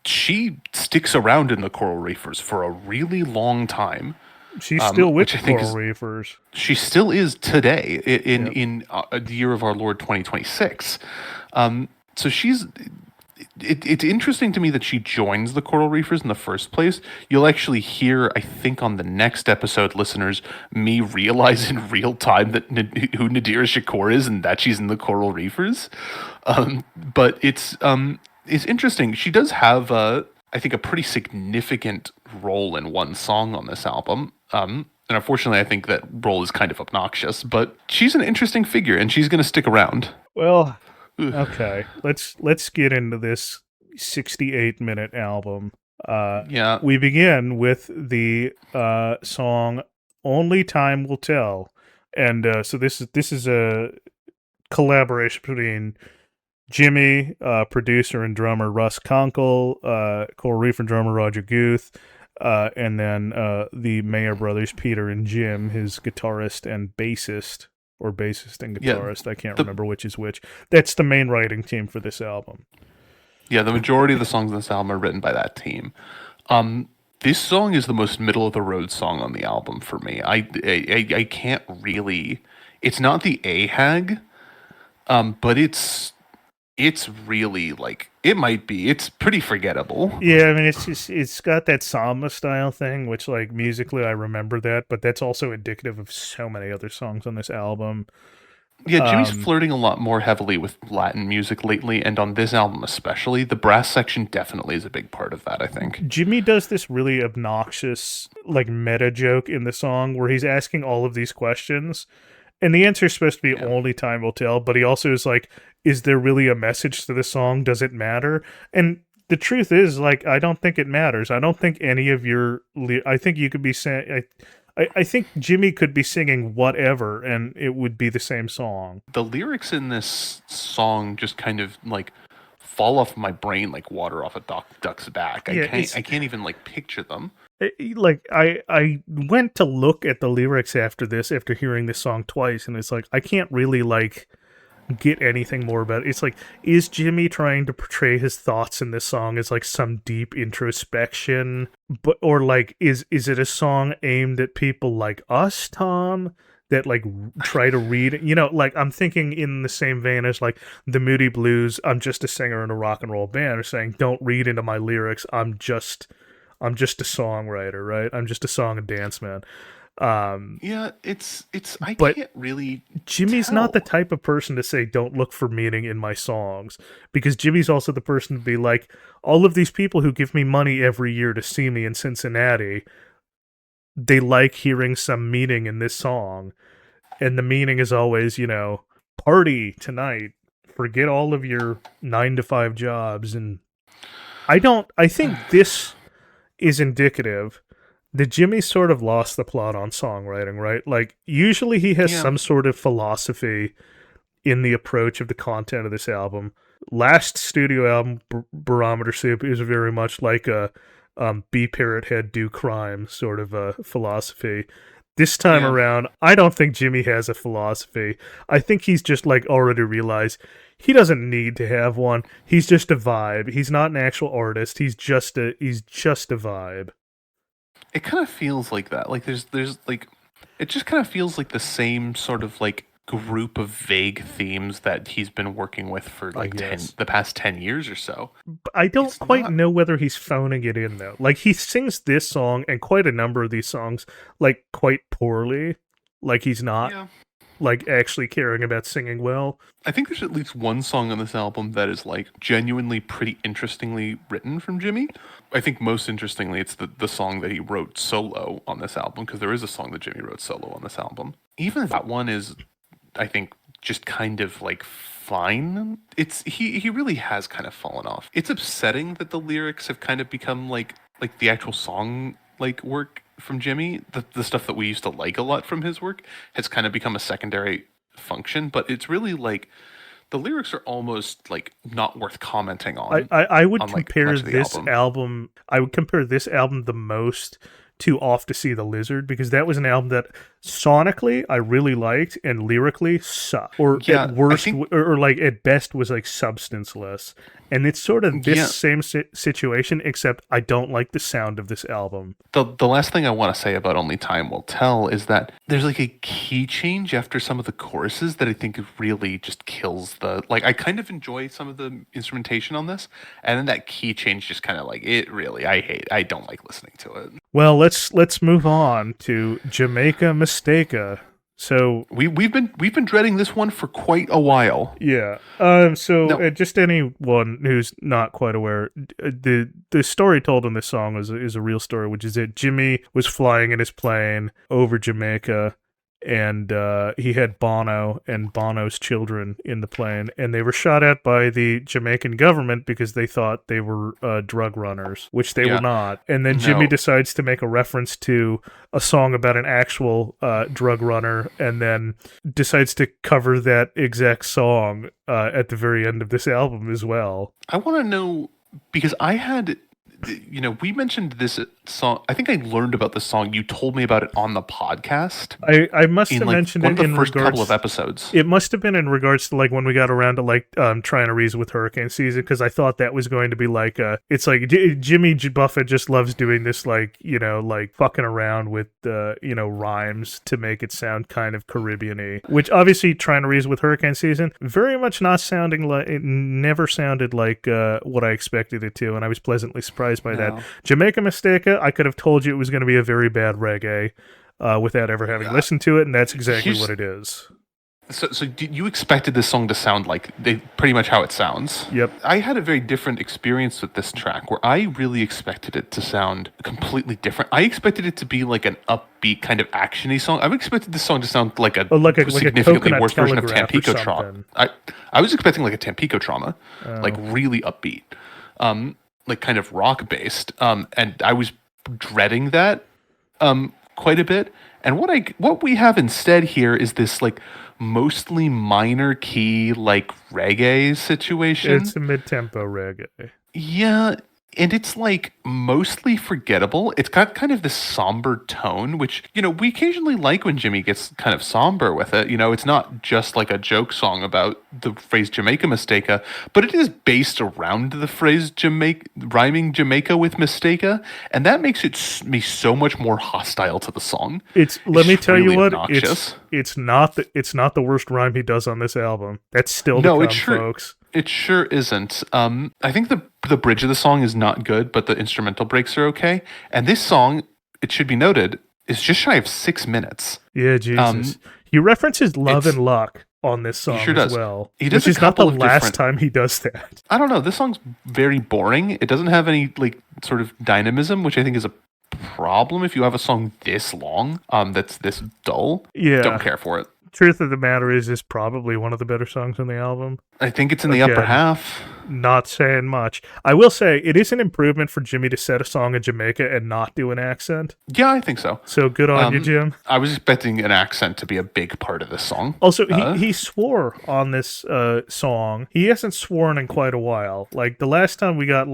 She sticks around in the Coral Reefers for a really long time. She's still with the Coral Reefers. She still is today, in the year of our Lord 2026. So she's... It's interesting to me that she joins the Coral Reefers in the first place. You'll actually hear, I think, on the next episode, listeners, me realize in real time that who Nadira Shakur is and that she's in the Coral Reefers. But it's interesting. She does have, I think, a pretty significant role in one song on this album. And unfortunately, I think that role is kind of obnoxious. But she's an interesting figure, and she's going to stick around. Well... Okay, let's get into this 68-minute album. We begin with the song "Only Time Will Tell," and so this is a collaboration between Jimmy, producer and drummer Russ Conkle, Coral Reefer drummer Roger Guth, and then the Mayer brothers Peter and Jim, his guitarist and bassist. Or bassist and guitarist. I can't remember which is which. That's the main writing team for this album. Yeah, the majority of the songs on this album are written by that team. This song is the most middle-of-the-road song on the album for me. I can't really... It's not the A-hag, but it's really, like... It might be. It's pretty forgettable. Yeah, I mean, it's got that samba style thing, which, like, musically I remember that, but that's also indicative of so many other songs on this album. Yeah, Jimmy's flirting a lot more heavily with Latin music lately, and on this album especially. The brass section definitely is a big part of that, I think. Jimmy does this really obnoxious, like, meta joke in the song where he's asking all of these questions, and the answer is supposed to be only time will tell, but he also is like, is there really a message to the song? Does it matter? And the truth is, like, I don't think it matters. I don't think any of your... I think you could be saying... I think Jimmy could be singing whatever, and it would be the same song. The lyrics in this song just kind of, like, fall off my brain like water off a duck's back. I can't even, like, picture them. Like, I went to look at the lyrics after hearing this song twice, and it's like, I can't really, like, get anything more about it. It's like, is Jimmy trying to portray his thoughts in this song as, like, some deep introspection? Or, like, is it a song aimed at people like us, Tom? that like try to read, you know, like I'm thinking in the same vein as like the Moody Blues, I'm just a singer in a rock and roll band, are saying don't read into my lyrics, I'm just a songwriter, right? I'm just a song and dance man. Yeah, it's I but can't really Jimmy's tell. not the type of person to say don't look for meaning in my songs, because Jimmy's also the person to be like, all of these people who give me money every year to see me in Cincinnati, they like hearing some meaning in this song, and the meaning is always, you know, party tonight, forget all of your 9 to 5 jobs. And I think this is indicative that Jimmy sort of lost the plot on songwriting, right? Like, usually he has some sort of philosophy in the approach of the content of this album. Last studio album, Barometer Soup, is very much like a be parrothead, do crime sort of a philosophy. This time around, I don't think Jimmy has a philosophy. I think he's just like already realized he doesn't need to have one. He's just a vibe. He's not an actual artist. He's just a vibe. It kind of feels like that. Like there's like, it just kind of feels like the same sort of like group of vague themes that he's been working with for like the past 10 years or so. But I don't quite know whether he's phoning it in though. Like he sings this song and quite a number of these songs like quite poorly. Like he's not like actually caring about singing well. I think there's at least one song on this album that is like genuinely pretty interestingly written from Jimmy. I think most interestingly, it's the song that he wrote solo on this album, because there is a song that Jimmy wrote solo on this album. Even that one is, I think, just kind of like fine. It's he really has kind of fallen off. It's upsetting that the lyrics have kind of become like the actual song like work from Jimmy. The stuff that we used to like a lot from his work has kind of become a secondary function, but it's really like the lyrics are almost like not worth commenting on. I would on, compare this album. I would compare this album the most to Off to See the Lizard, because that was an album that sonically I really liked and lyrically sucked, or at worst, or like at best was like substanceless. And it's sort of this same situation, except I don't like the sound of this album. The last thing I want to say about Only Time Will Tell is that there's like a key change after some of the choruses that I think really just kills the, like, I kind of enjoy some of the instrumentation on this, and then that key change just kind of like, I don't like listening to it. Well, let's move on to Jamaica Mistaica. So we've been dreading this one for quite a while. Yeah. Just anyone who's not quite aware, the story told in this song is a real story, which is that Jimmy was flying in his plane over Jamaica, and he had Bono and Bono's children in the plane, and they were shot at by the Jamaican government because they thought they were drug runners, which they were not. And then Jimmy decides to make a reference to a song about an actual drug runner, and then decides to cover that exact song at the very end of this album as well. I want to know, because I had, we mentioned this song. I think I learned about this song. You told me about it on the podcast. I must have mentioned it in first couple of episodes. It must have been in regards to like when we got around to like trying to reason with hurricane season, because I thought that was going to be like it's like Jimmy Buffett just loves doing this, like, like fucking around with rhymes to make it sound kind of Caribbean-y, which obviously trying to reason with hurricane season very much not sounding like, it never sounded like what I expected it to, and I was pleasantly surprised by that. Jamaica Mistaica, I could have told you it was going to be a very bad reggae without ever having listened to it, and that's exactly what it is. So you expected this song to sound like pretty much how it sounds? Yep. I had a very different experience with this track, where I really expected it to sound completely different. I expected it to be like an upbeat kind of action-y song. I expected this song to sound like a significantly worse version of Tampico Trauma. I was expecting like a Tampico Trauma, like really upbeat. Like kind of rock based, and I was dreading that quite a bit. And what we have instead here is this like mostly minor key like reggae situation. It's a mid-tempo reggae. Yeah, And it's like mostly forgettable. It's got kind of this somber tone, which, we occasionally like when Jimmy gets kind of somber with it. It's not just like a joke song about the phrase Jamaica Mistaica, but it is based around the phrase rhyming Jamaica with Mistaica. And that makes me so much more hostile to the song. Let me tell you what, obnoxious. it's not the worst rhyme he does on this album. That's still to come, folks. It sure isn't. I think the bridge of the song is not good, but the instrumental breaks are okay. And this song, it should be noted, is just shy of 6 minutes. Yeah, Jesus. He references Love and Luck on this song as well. He does, which is not the last time he does that. I don't know. This song's very boring. It doesn't have any sort of dynamism, which I think is a problem if you have a song this long, that's this dull. Yeah. Don't care for it. Truth of the matter is probably one of the better songs on the album. I think it's in the upper half. Not saying much. I will say it is an improvement for Jimmy to set a song in Jamaica and not do an accent. Yeah, I think so. So good on you, Jim. I was expecting an accent to be a big part of this song. Also, he swore on this song. He hasn't sworn in quite a while. Like, the last time we got,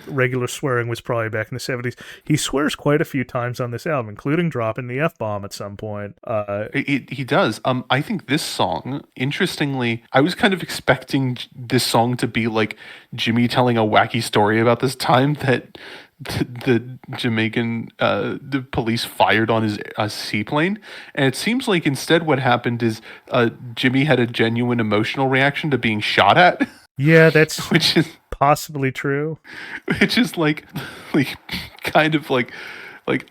regular swearing was probably back in the 70s. He swears quite a few times on this album, including dropping the F-bomb at some point. He does. I think this song, interestingly, I was kind of expecting this song to be Jimmy telling a wacky story about this time that the Jamaican the police fired on his seaplane, and it seems like instead what happened is Jimmy had a genuine emotional reaction to being shot at. Yeah, that's which is possibly true. Which is kind of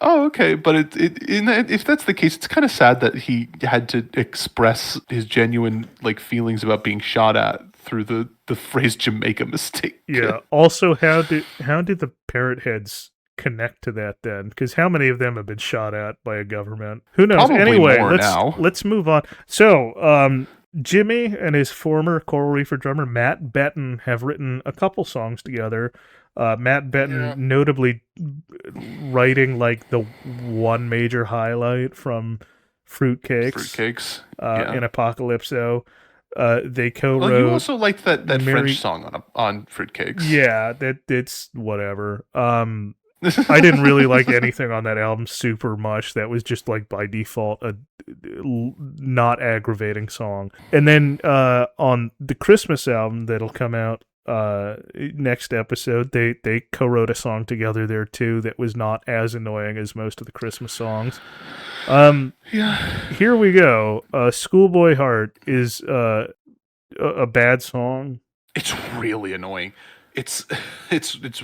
oh, okay, but if that's the case, it's kind of sad that he had to express his genuine feelings about being shot at through the phrase Jamaica Mistaica. Yeah. Also, how did the parrotheads connect to that then? Because how many of them have been shot at by a government? Who knows? Probably anyway, more let's move on. So, Jimmy and his former Coral Reefer drummer Matt Betton have written a couple songs together. Matt Betton notably writing the one major highlight from Fruitcakes. In Apocalypso. They co-wrote. Well, you also liked that French song on Fruitcakes. Yeah, it's whatever. I didn't really like anything on that album super much. That was just by default a not aggravating song. And then on the Christmas album that'll come out next episode, they co-wrote a song together there too that was not as annoying as most of the Christmas songs. Here we go. Schoolboy Heart is a bad song. It's really annoying. It's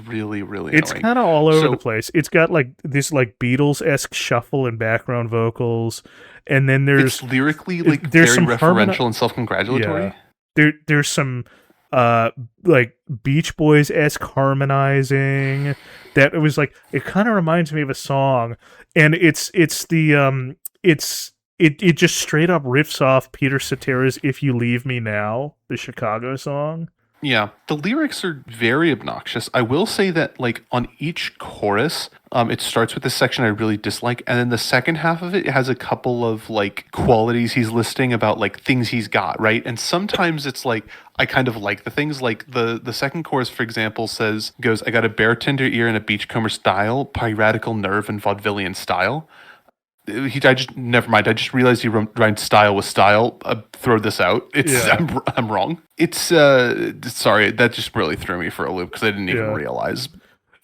really, really it's annoying. Kind of all over the place. It's got this Beatles-esque shuffle and background vocals, and then there's it's lyrically there's very some referential and self-congratulatory. Yeah. There's some Beach Boys-esque harmonizing that it was it kind of reminds me of a song, and it just straight up riffs off Peter Cetera's "If You Leave Me Now," the Chicago song. Yeah, the lyrics are very obnoxious. I will say that, on each chorus, it starts with this section I really dislike, and then the second half of it has a couple of, qualities he's listing about, things he's got, right? And sometimes it's, I kind of like the things, the second chorus, for example, goes, I got a bartender ear and a beachcomber style, piratical nerve and vaudevillian style. Never mind. I just realized he rhymed style with style. Throw this out. I'm wrong. It's sorry. That just really threw me for a loop because I didn't even realize.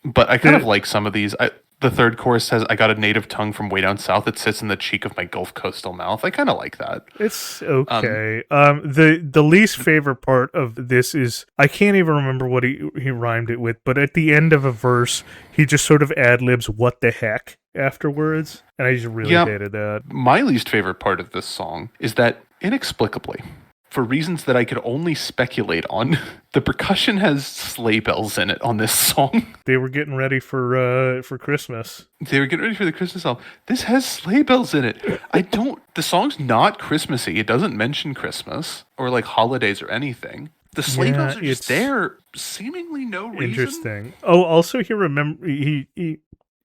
But I kind of like some of these. The third chorus says, I got a native tongue from way down south that sits in the cheek of my Gulf coastal mouth. I kind of like that. It's okay. The least favorite part of this is, I can't even remember what he rhymed it with, but at the end of a verse, he just sort of ad-libs what the heck afterwards, and I just really hated that. My least favorite part of this song is that, inexplicably, for reasons that I could only speculate on, the percussion has sleigh bells in it on this song. They were getting ready for Christmas. They were getting ready for the Christmas album. This has sleigh bells in it. The song's not Christmassy. It doesn't mention Christmas or holidays or anything. The sleigh bells are just there, seemingly no reason. Interesting. Oh, also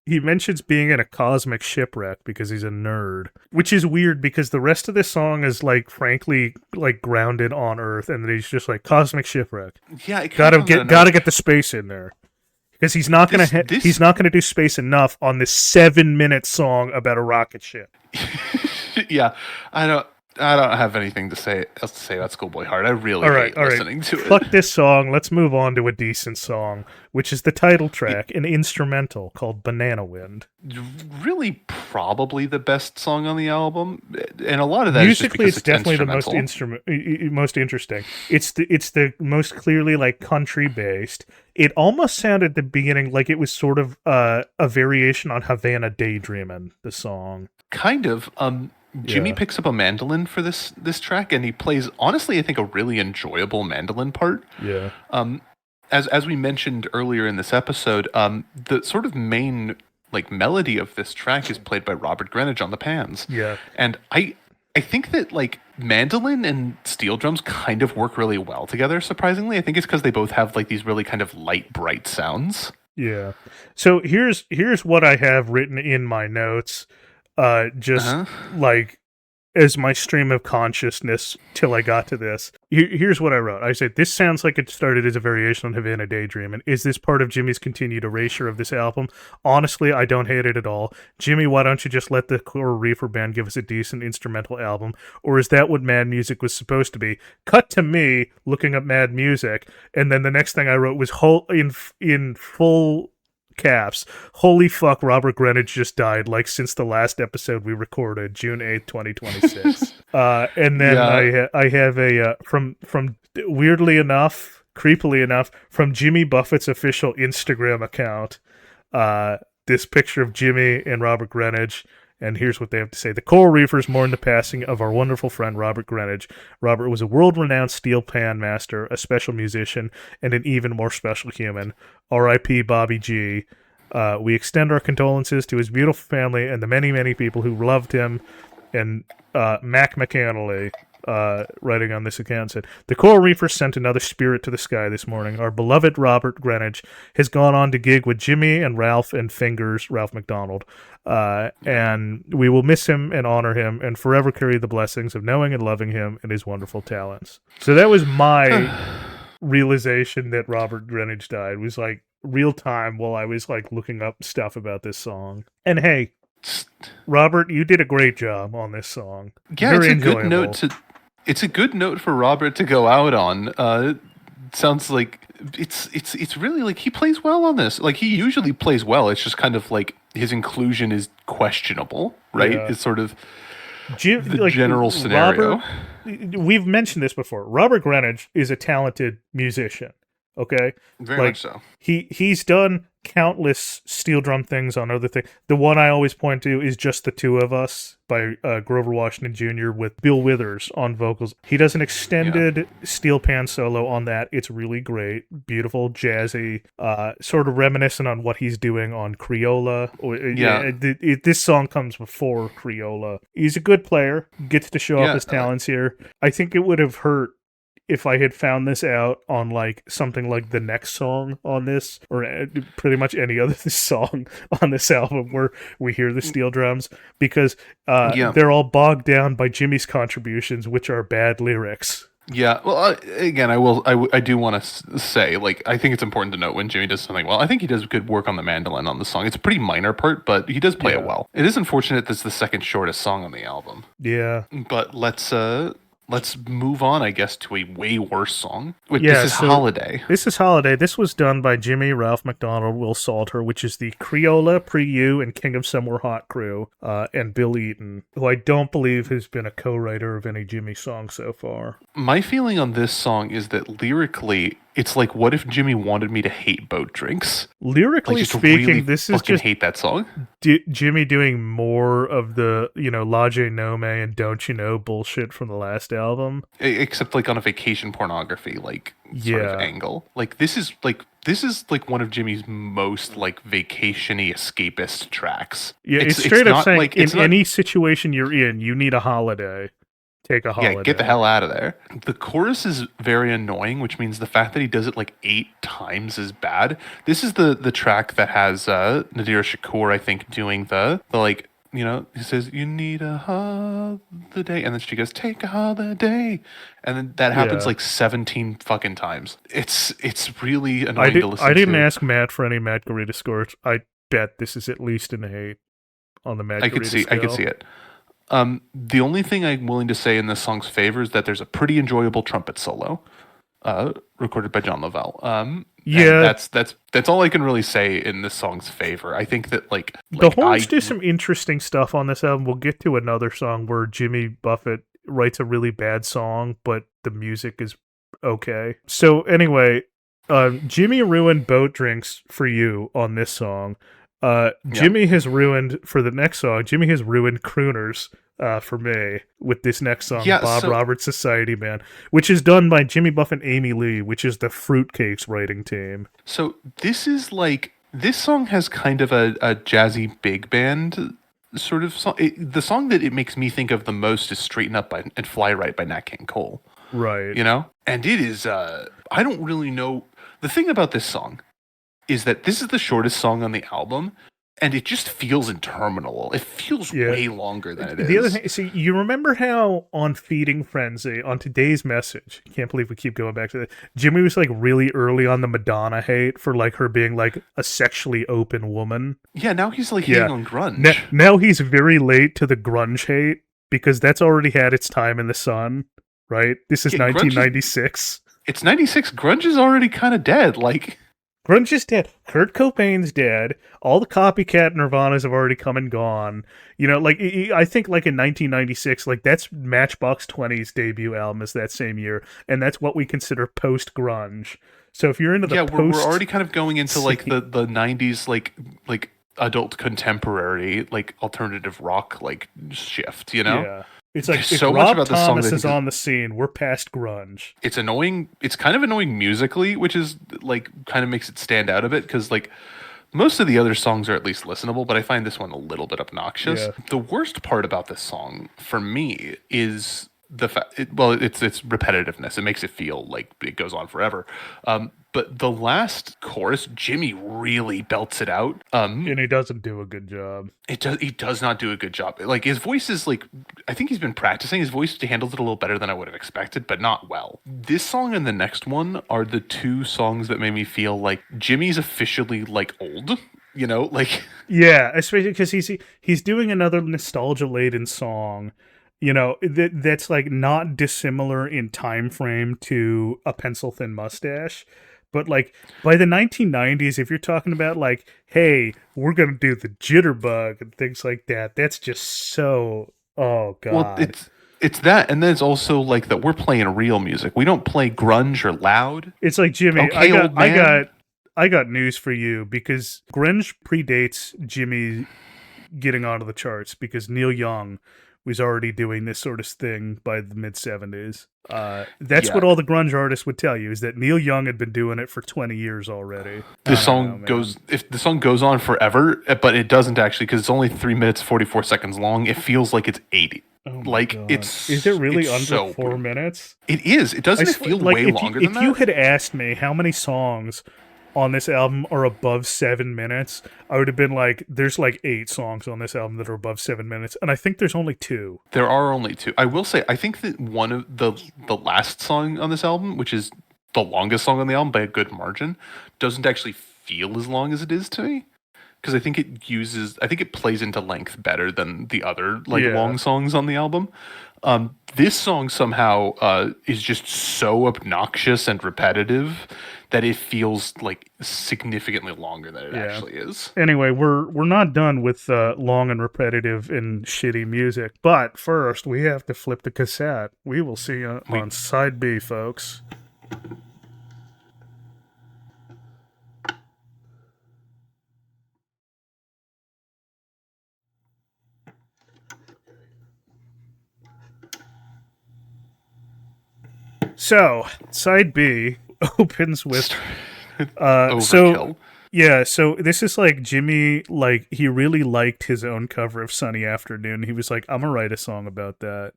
he mentions being in a cosmic shipwreck because he's a nerd, which is weird because the rest of this song is frankly grounded on Earth, and then he's just cosmic shipwreck. Yeah, gotta get the space in there. because he's not gonna do Space Enough on this 7-minute song about a rocket ship. Yeah, I don't have anything else to say about Schoolboy Heart. I really hate listening to it. Fuck this song. Let's move on to a decent song, which is the title track, an instrumental called Banana Wind. Really, probably the best song on the album, and a lot of that musically, is just because it's definitely the most interesting. It's the most clearly like country based. It almost sounded at the beginning like it was sort of a variation on Havana Daydreamin', the song. Kind of. Jimmy picks up a mandolin for this track, and he plays, honestly, I think a really enjoyable mandolin part. Yeah. As we mentioned earlier in this episode, the sort of main like melody of this track is played by Robert Greenidge on the pans. Yeah. And I think that like mandolin and steel drums kind of work really well together, surprisingly. I think it's because they both have like these really kind of light, bright sounds. Yeah. So here's what I have written in my notes. Like as my stream of consciousness till I got to this. Here's what I wrote. I said, this sounds like it started as a variation on Havana Daydream, and is this part of Jimmy's continued erasure of this album? Honestly, I don't hate it at all. Jimmy, why don't you just let the Coral Reefer Band give us a decent instrumental album? Or is that what Mad Music was supposed to be? Cut to me looking up Mad Music, and then the next thing I wrote was in full caps, holy fuck, Robert Greenidge just died, like since the last episode we recorded, June 8th, 2026. And then I have a from weirdly enough, creepily enough, from Jimmy Buffett's official Instagram account, this picture of Jimmy and Robert Greenidge. And here's what they have to say. The Coral Reefers mourn the passing of our wonderful friend Robert Greenidge. Robert was a world-renowned steel pan master, a special musician, and an even more special human. R.I.P. Bobby G. We extend our condolences to his beautiful family and the many, many people who loved him. And Mac McAnally, writing on this account, said, the Coral Reefers sent another spirit to the sky this morning. Our beloved Robert Greenidge has gone on to gig with Jimmy and Ralph and Fingers, Ralph McDonald. And we will miss him and honor him and forever carry the blessings of knowing and loving him and his wonderful talents. So that was my realization that Robert Greenidge died. It was like real time while I was like looking up stuff about this song. And hey, Robert, you did a great job on this song. Yeah, Very it's a enjoyable. good note it's a good note for Robert to go out on. It sounds like it's really like he plays well on this. Like he usually plays well. It's just kind of like his inclusion is questionable, right? Yeah. It's sort of the general scenario. We've mentioned this before. Robert Greenidge is a talented musician. Okay, very much so. He's done countless steel drum things on other things. The one I always point to is Just the Two of Us by Grover Washington Jr. with Bill Withers on vocals. He does an extended steel pan solo on that. It's really great, beautiful, jazzy, sort of reminiscent on what he's doing on Creola. This song comes before Creola. He's a good player, gets to show off his talents here. I think it would have hurt if I had found this out on like something like the next song on this, or pretty much any other song on this album where we hear the steel drums, because they're all bogged down by Jimmy's contributions, which are bad lyrics. Yeah, well, again, I do want to say, like, I think it's important to note when Jimmy does something well. I think he does good work on the mandolin on the song. It's a pretty minor part, but he does play it well. It is unfortunate that's the second shortest song on the album. Yeah. But let's move on, I guess, to a way worse song. This is Holiday. This is Holiday. This was done by Jimmy, Ralph McDonald, Will Salter, which is the Creola, Pre-U, and King of Somewhere Hot crew, and Bill Eaton, who I don't believe has been a co-writer of any Jimmy song so far. My feeling on this song is that lyrically, it's like, what if Jimmy wanted me to hate boat drinks? Lyrically like, speaking, really this is just hate that song. Jimmy doing more of the, Laje Nome and Don't You Know bullshit from the last album. Except like on a vacation pornography, like sort of angle. Like this is like one of Jimmy's most like vacation-y escapist tracks. Yeah, it's straight up saying like, in any situation you're in, you need a holiday. Take a holiday. Yeah, get the hell out of there. The chorus is very annoying, which means the fact that he does it like 8 times is bad. This is the track that has Nadir Shakur, I think, doing the like you know, he says, "You need a holiday," and then she goes, "Take a holiday," and then that happens like 17 fucking times. It's really annoying to listen to. I didn't ask Matt for any Margarita scores. I bet this is at least an 8 on the Margarita scale. I could see it. The only thing I'm willing to say in this song's favor is that there's a pretty enjoyable trumpet solo, recorded by John Lavelle. That's all I can really say in this song's favor. I think that the horns do some interesting stuff on this album. We'll get to another song where Jimmy Buffett writes a really bad song, but the music is okay. So anyway, Jimmy ruined boat drinks for you on this song. Jimmy has ruined, for the next song, Jimmy has ruined crooners for me with this next song, Bob Roberts Society Man, which is done by Jimmy Buffett and Amy Lee, which is the Fruitcakes writing team. So this song has kind of a jazzy big band sort of song. The song that it makes me think of the most is Straighten Up and Fly Right by Nat King Cole. Right. You know? And it is, I don't really know. The thing about this song is that this is the shortest song on the album, and it just feels interminable. It feels way longer than it is. The other thing, see, you remember how on Feeding Frenzy, on Today's Message, can't believe we keep going back to that, Jimmy was like really early on the Madonna hate for like her being like a sexually open woman. Yeah, now he's like hating on grunge. Now he's very late to the grunge hate, because that's already had its time in the sun, right? This is 1996. It's 96. Grunge is already kind of dead. Grunge is dead. Kurt Cobain's dead. All the copycat Nirvanas have already come and gone. You know, I think in 1996, that's Matchbox 20's debut album is that same year, and that's what we consider post-grunge. So if you're into the we're already kind of going into the 90s adult contemporary alternative rock shift, you know? Yeah. It's like, There's if so Rob much about this Thomas song is on the scene, we're past grunge. It's annoying. It's kind of annoying musically, which is kind of makes it stand out a bit, because most of the other songs are at least listenable, but I find this one a little bit obnoxious. Yeah. The worst part about this song for me is the fact, it's repetitiveness. It makes it feel like it goes on forever. But the last chorus, Jimmy really belts it out. And he doesn't do a good job. He does not do a good job. His voice is I think he's been practicing. His voice handles it a little better than I would have expected, but not well. This song and the next one are the two songs that made me feel like Jimmy's officially old. You know, yeah, especially because he's doing another nostalgia-laden song. You know, that's not dissimilar in time frame to A Pencil Thin Mustache. But by the 1990s, if you're talking about hey, we're gonna do the jitterbug and things like that, that's just so, oh god. Well, it's that, and then it's also that we're playing real music. We don't play grunge or loud. It's like, Jimmy, okay, I got news for you, because grunge predates Jimmy getting onto the charts, because Neil Young was already doing this sort of thing by the mid-70s. That's what all the grunge artists would tell you, is that Neil Young had been doing it for 20 years already. The song goes on forever, but it doesn't actually, because it's only 3 minutes 44 seconds long. It feels like it's 80. Is it really under 4 minutes? It is. It doesn't feel way longer than that. If you had asked me how many songs on this album are above 7 minutes, I would have been there's 8 songs on this album that are above 7 minutes, and I think there's only 2. There are only 2. I will say, I think that one of the last song on this album, which is the longest song on the album by a good margin, doesn't actually feel as long as it is to me, because I think it plays into length better than the other long songs on the album. This song somehow is just so obnoxious and repetitive that it feels significantly longer than it actually is. Anyway, we're not done with long and repetitive and shitty music, but first we have to flip the cassette. We will see you on side B, folks. So, side B opens with Overkill. So this is Jimmy, he really liked his own cover of Sunny Afternoon. He was like, I'm gonna write a song about that.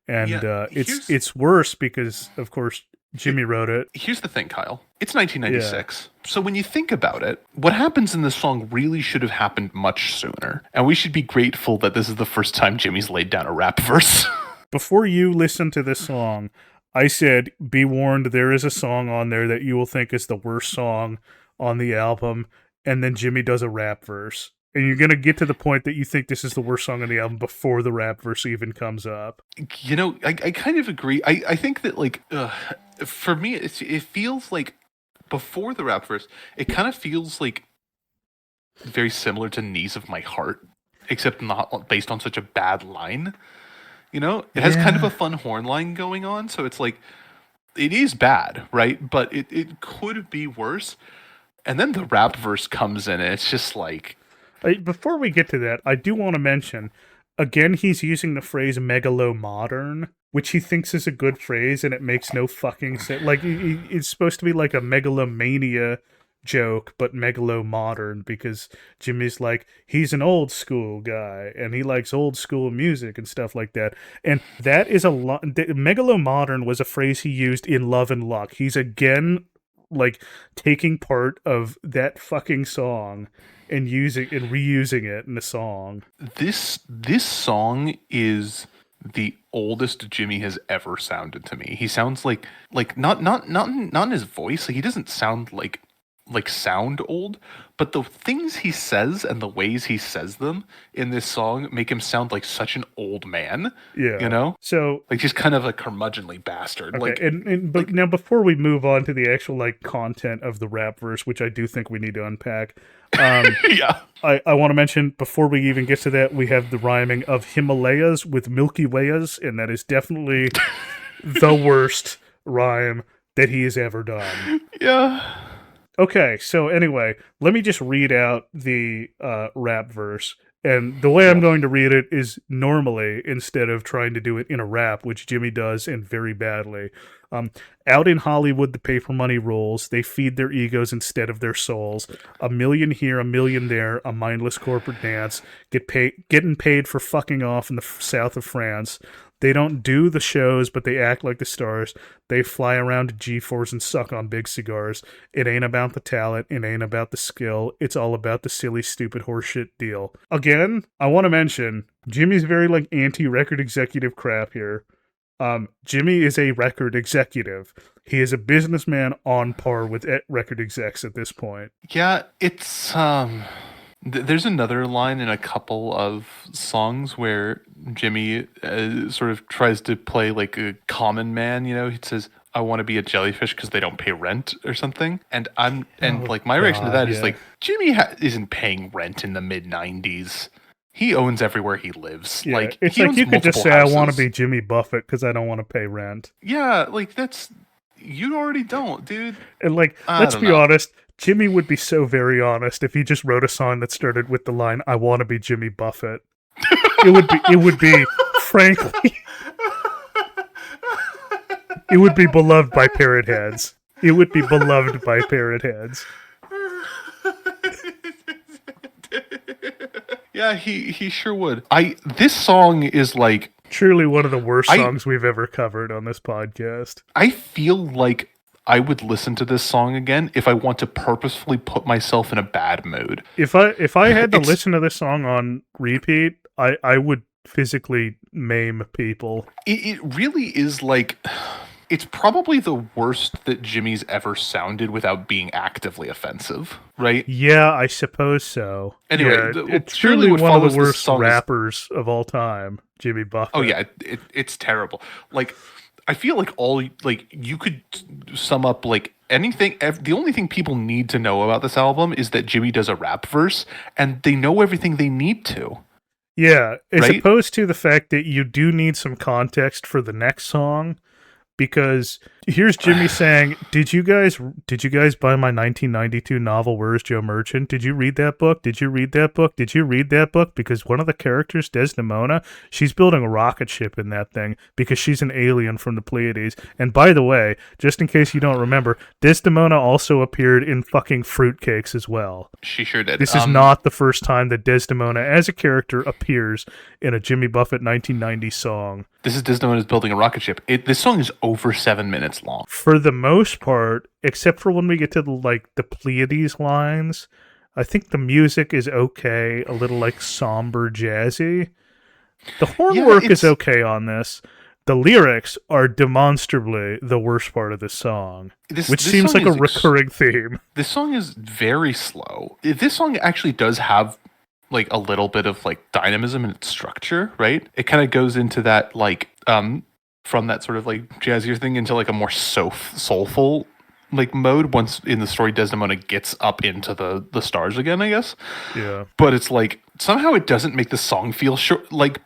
And it's worse because, of course, Jimmy wrote it. Here's the thing, Kyle. It's 1996. Yeah. So when you think about it, what happens in this song really should have happened much sooner. And we should be grateful that this is the first time Jimmy's laid down a rap verse. Before you listen to this song, I said, be warned, there is a song on there that you will think is the worst song on the album. And then Jimmy does a rap verse. And you're going to get to the point that you think this is the worst song on the album before the rap verse even comes up. You know, I kind of agree. I think that, like, for me, it feels like before the rap verse, it kind of feels like very similar to Knees of My Heart, except not based on such a bad line. You know, it has kind of a fun horn line going on. So it's like, it is bad, right? But it could be worse. And then the rap verse comes in and it's just like... Before we get to that, I do want to mention, again, he's using the phrase megalo-modern, which he thinks is a good phrase, and it makes no fucking sense. Like, it's supposed to be like a megalomania joke, but megalo-modern, because Jimmy's like, he's an old school guy, and he likes old school music and stuff like that. And that is a lot... Megalo-modern was a phrase he used in Love and Luck. He's again, like, taking part of that fucking song and reusing it in the song. This song is the oldest Jimmy has ever sounded to me. He sounds like not in his voice. Like, he doesn't sound like sound old, but the things he says and the ways he says them in this song make him sound like such an old man. Yeah, you know, so like just kind of a curmudgeonly bastard. Okay, but now before we move on to the actual like content of the rap verse, which I do think we need to unpack, yeah, I want to mention before we even get to that, we have the rhyming of Himalayas with Milky Wayas, and that is definitely the worst rhyme that he has ever done. Yeah. Okay, so anyway, let me just read out the rap verse. And the way I'm going to read it is normally, instead of trying to do it in a rap, which Jimmy does and very badly. Out in Hollywood, the paper money rolls. They feed their egos instead of their souls. $1 million here, $1 million there, a mindless corporate dance. Getting paid for fucking off in the south of France. They don't do the shows, but they act like the stars. They fly around to G4s and suck on big cigars. It ain't about the talent. It ain't about the skill. It's all about the silly, stupid horseshit deal. Again, I want to mention, Jimmy's very like anti-record executive crap here. Jimmy is a record executive. He is a businessman on par with record execs at this point. Yeah, it's there's another line in a couple of songs where Jimmy sort of tries to play like a common man. You know, he says, "I want to be a jellyfish because they don't pay rent" or something. And my reaction to that is like, Jimmy isn't paying rent in the mid-90s. He owns everywhere he lives. Yeah, like it's like you could just say, houses. "I want to be Jimmy Buffett because I don't want to pay rent." Yeah, like you already don't, dude. And like, let's be honest. Jimmy would be so very honest if he just wrote a song that started with the line, "I want to be Jimmy Buffett." It would be, frankly, it would be beloved by parrot heads. It would be beloved by parrot heads. Yeah, he sure would. This song is like truly one of the worst songs we've ever covered on this podcast. I feel like I would listen to this song again if I want to purposefully put myself in a bad mood. If I had to listen to this song on repeat, I would physically maim people. It really is like, it's probably the worst that Jimmy's ever sounded without being actively offensive, right? Yeah, I suppose so. Anyway, it's truly one of the worst rappers of all time, Jimmy Buffett. Oh yeah, it's terrible. Like, I feel like you could sum up like anything. The only thing people need to know about this album is that Jimmy does a rap verse, and they know everything they need to. Yeah, as opposed to the fact that you do need some context for the next song, because here's Jimmy saying, Did you guys buy my 1992 novel, Where's Joe Merchant? Did you read that book? Did you read that book? Did you read that book? Because one of the characters, Desdemona, she's building a rocket ship in that thing because she's an alien from the Pleiades. And by the way, just in case you don't remember, Desdemona also appeared in fucking Fruitcakes as well. She sure did. This is not the first time that Desdemona as a character appears in a Jimmy Buffett 1990 song. This is Desdemona's building a rocket ship. This song is over 7 minutes minutes long. For the most part, except for when we get to the Pleiades lines, I think the music is okay, a little somber jazzy. The horn work is okay on this. The lyrics are demonstrably the worst part of this song, which seems like a recurring theme. This song is very slow. This song actually does have a little bit of dynamism in its structure, right? It kind of goes into that from that sort of jazzier thing into a more soulful mode once in the story Desdemona gets up into the stars again, I guess. Yeah. But it's somehow it doesn't make the song feel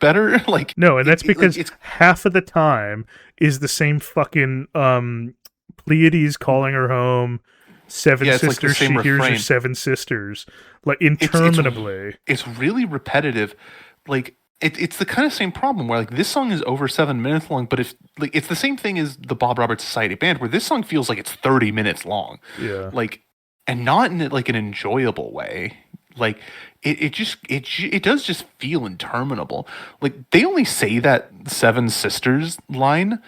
better. No, and that's because it's half of the time is the same fucking Pleiades calling her home, seven sisters, she hears her seven sisters. Interminably. It's really repetitive. It's the kind of same problem where this song is over 7 minutes long, but if it's the same thing as the Bob Roberts Society Band, where this song feels like it's 30 minutes long. Yeah. And not in an enjoyable way. It does just feel interminable. They only say that seven sisters line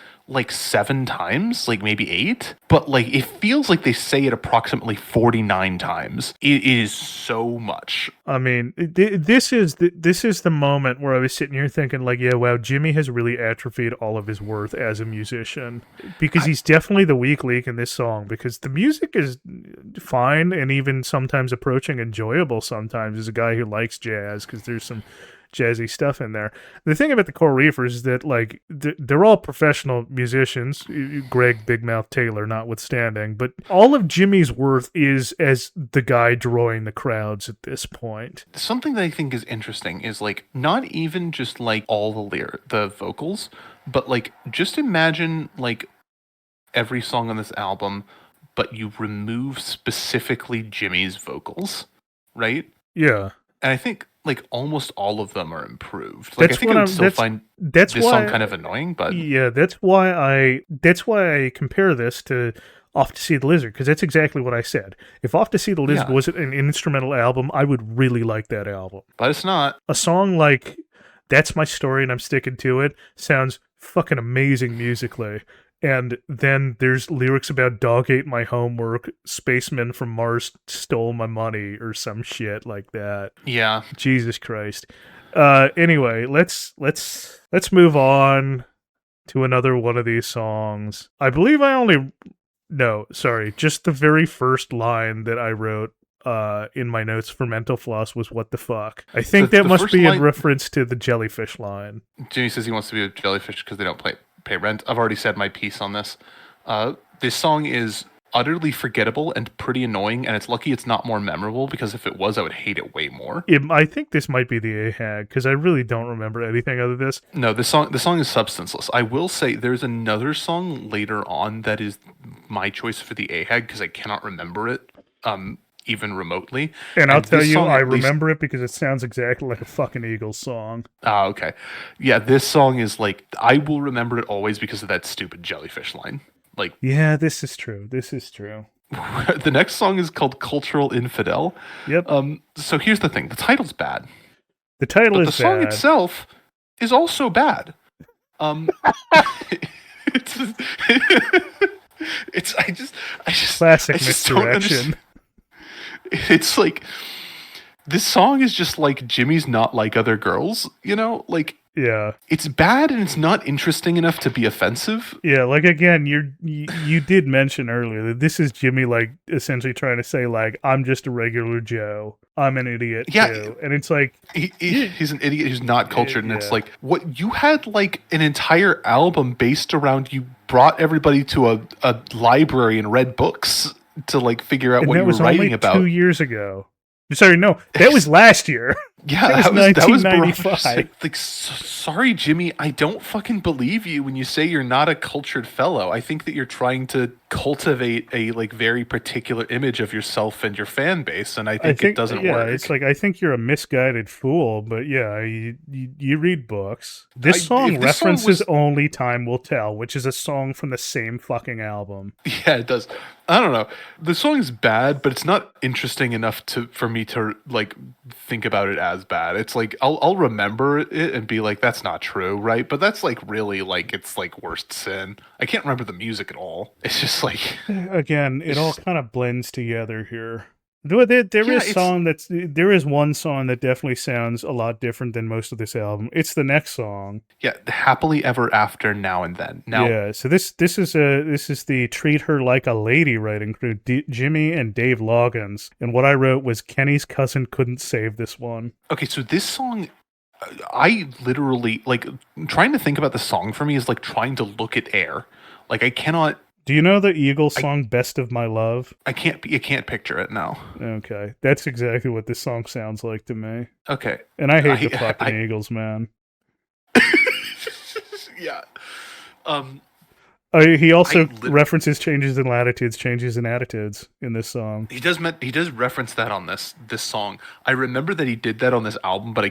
7 times, maybe 8, but it feels like they say it approximately 49 times. It is so much. I mean, this is the moment where I was sitting here thinking yeah, wow, Jimmy has really atrophied all of his worth as a musician, because he's definitely the weak link in this song, because the music is fine and even sometimes approaching enjoyable sometimes as a guy who likes jazz, because there's some jazzy stuff in there. The thing about the Coral Reefers is that they're all professional musicians, Greg Big Mouth Taylor notwithstanding, but all of Jimmy's worth is as the guy drawing the crowds at this point. Something that I think is interesting is not even just all the vocals, but just imagine every song on this album, but you remove specifically Jimmy's vocals, right? Yeah. And I think almost all of them are improved. I think I would still find this song kind of annoying, but yeah, that's why I compare this to Off to See the Lizard, because that's exactly what I said. If Off to See the Lizard wasn't an instrumental album, I would really like that album. But it's not. A song like That's My Story and I'm Sticking to It sounds fucking amazing musically. And then there's lyrics about dog ate my homework, spacemen from Mars stole my money, or some shit like that. Yeah. Jesus Christ. Anyway, let's move on to another one of these songs. I believe just the very first line that I wrote in my notes for Mental Floss was "What the fuck." I think that must be in reference to the jellyfish line. Jimmy says he wants to be a jellyfish because they don't pay rent. I've already said my piece on this. This song is utterly forgettable and pretty annoying, and it's lucky it's not more memorable, because if it was, I would hate it way more. I think this might be the AHAG, because I really don't remember anything other than this. No, the song is substanceless. I will say there's another song later on that is my choice for the AHAG, because I cannot remember it even remotely. And I'll tell you, I remember it because it sounds exactly like a fucking Eagles song. Oh, okay. Yeah, this song is I will remember it always because of that stupid jellyfish line. Yeah, this is true. The next song is called Cultural Infidel. Yep. So here's the thing. The title's bad. The title is bad. The song itself is also bad. It's classic misdirection. It's this song is just Jimmy's not like other girls, yeah, it's bad and it's not interesting enough to be offensive. Yeah, again, you did mention earlier that this is Jimmy essentially trying to say I'm just a regular Joe, I'm an idiot too, and it's he's an idiot who's not cultured, and it's what you had an entire album based around you brought everybody to a library and read books to figure out what you were writing about. 2 years ago. Sorry, no, that was last year. Yeah, that was 1995. Sorry, Jimmy, I don't fucking believe you when you say you're not a cultured fellow. I think that you're trying to cultivate a like very particular image of yourself and your fan base, and I think it doesn't work. It's like I think you're a misguided fool, but yeah, you read books. This song references "Only Time Will Tell," which is a song from the same fucking album. Yeah, it does. I don't know. The song is bad, but it's not interesting enough for me to like think about it as bad. It's like I'll remember it and be like, that's not true, right? But that's like really like it's like worst sin. I can't remember the music at all. It's just like again, it all kind of blends together here. There is one song that definitely sounds a lot different than most of this album. It's the next song. Yeah, Happily Ever After Now and Then. So this is the Treat Her Like a Lady writing crew, Jimmy and Dave Loggins. And what I wrote was Kenny's cousin couldn't save this one. Okay, so this song, I literally like trying to think about the song for me is like trying to look at air. Like I cannot. Do you know the Eagles song "Best of My Love"? I can't picture it now. Okay, that's exactly what this song sounds like to me. Okay, and I hate the fucking Eagles, man. Yeah. He also references changes in latitudes, changes in attitudes in this song. He does reference that on this song. I remember that he did that on this album, but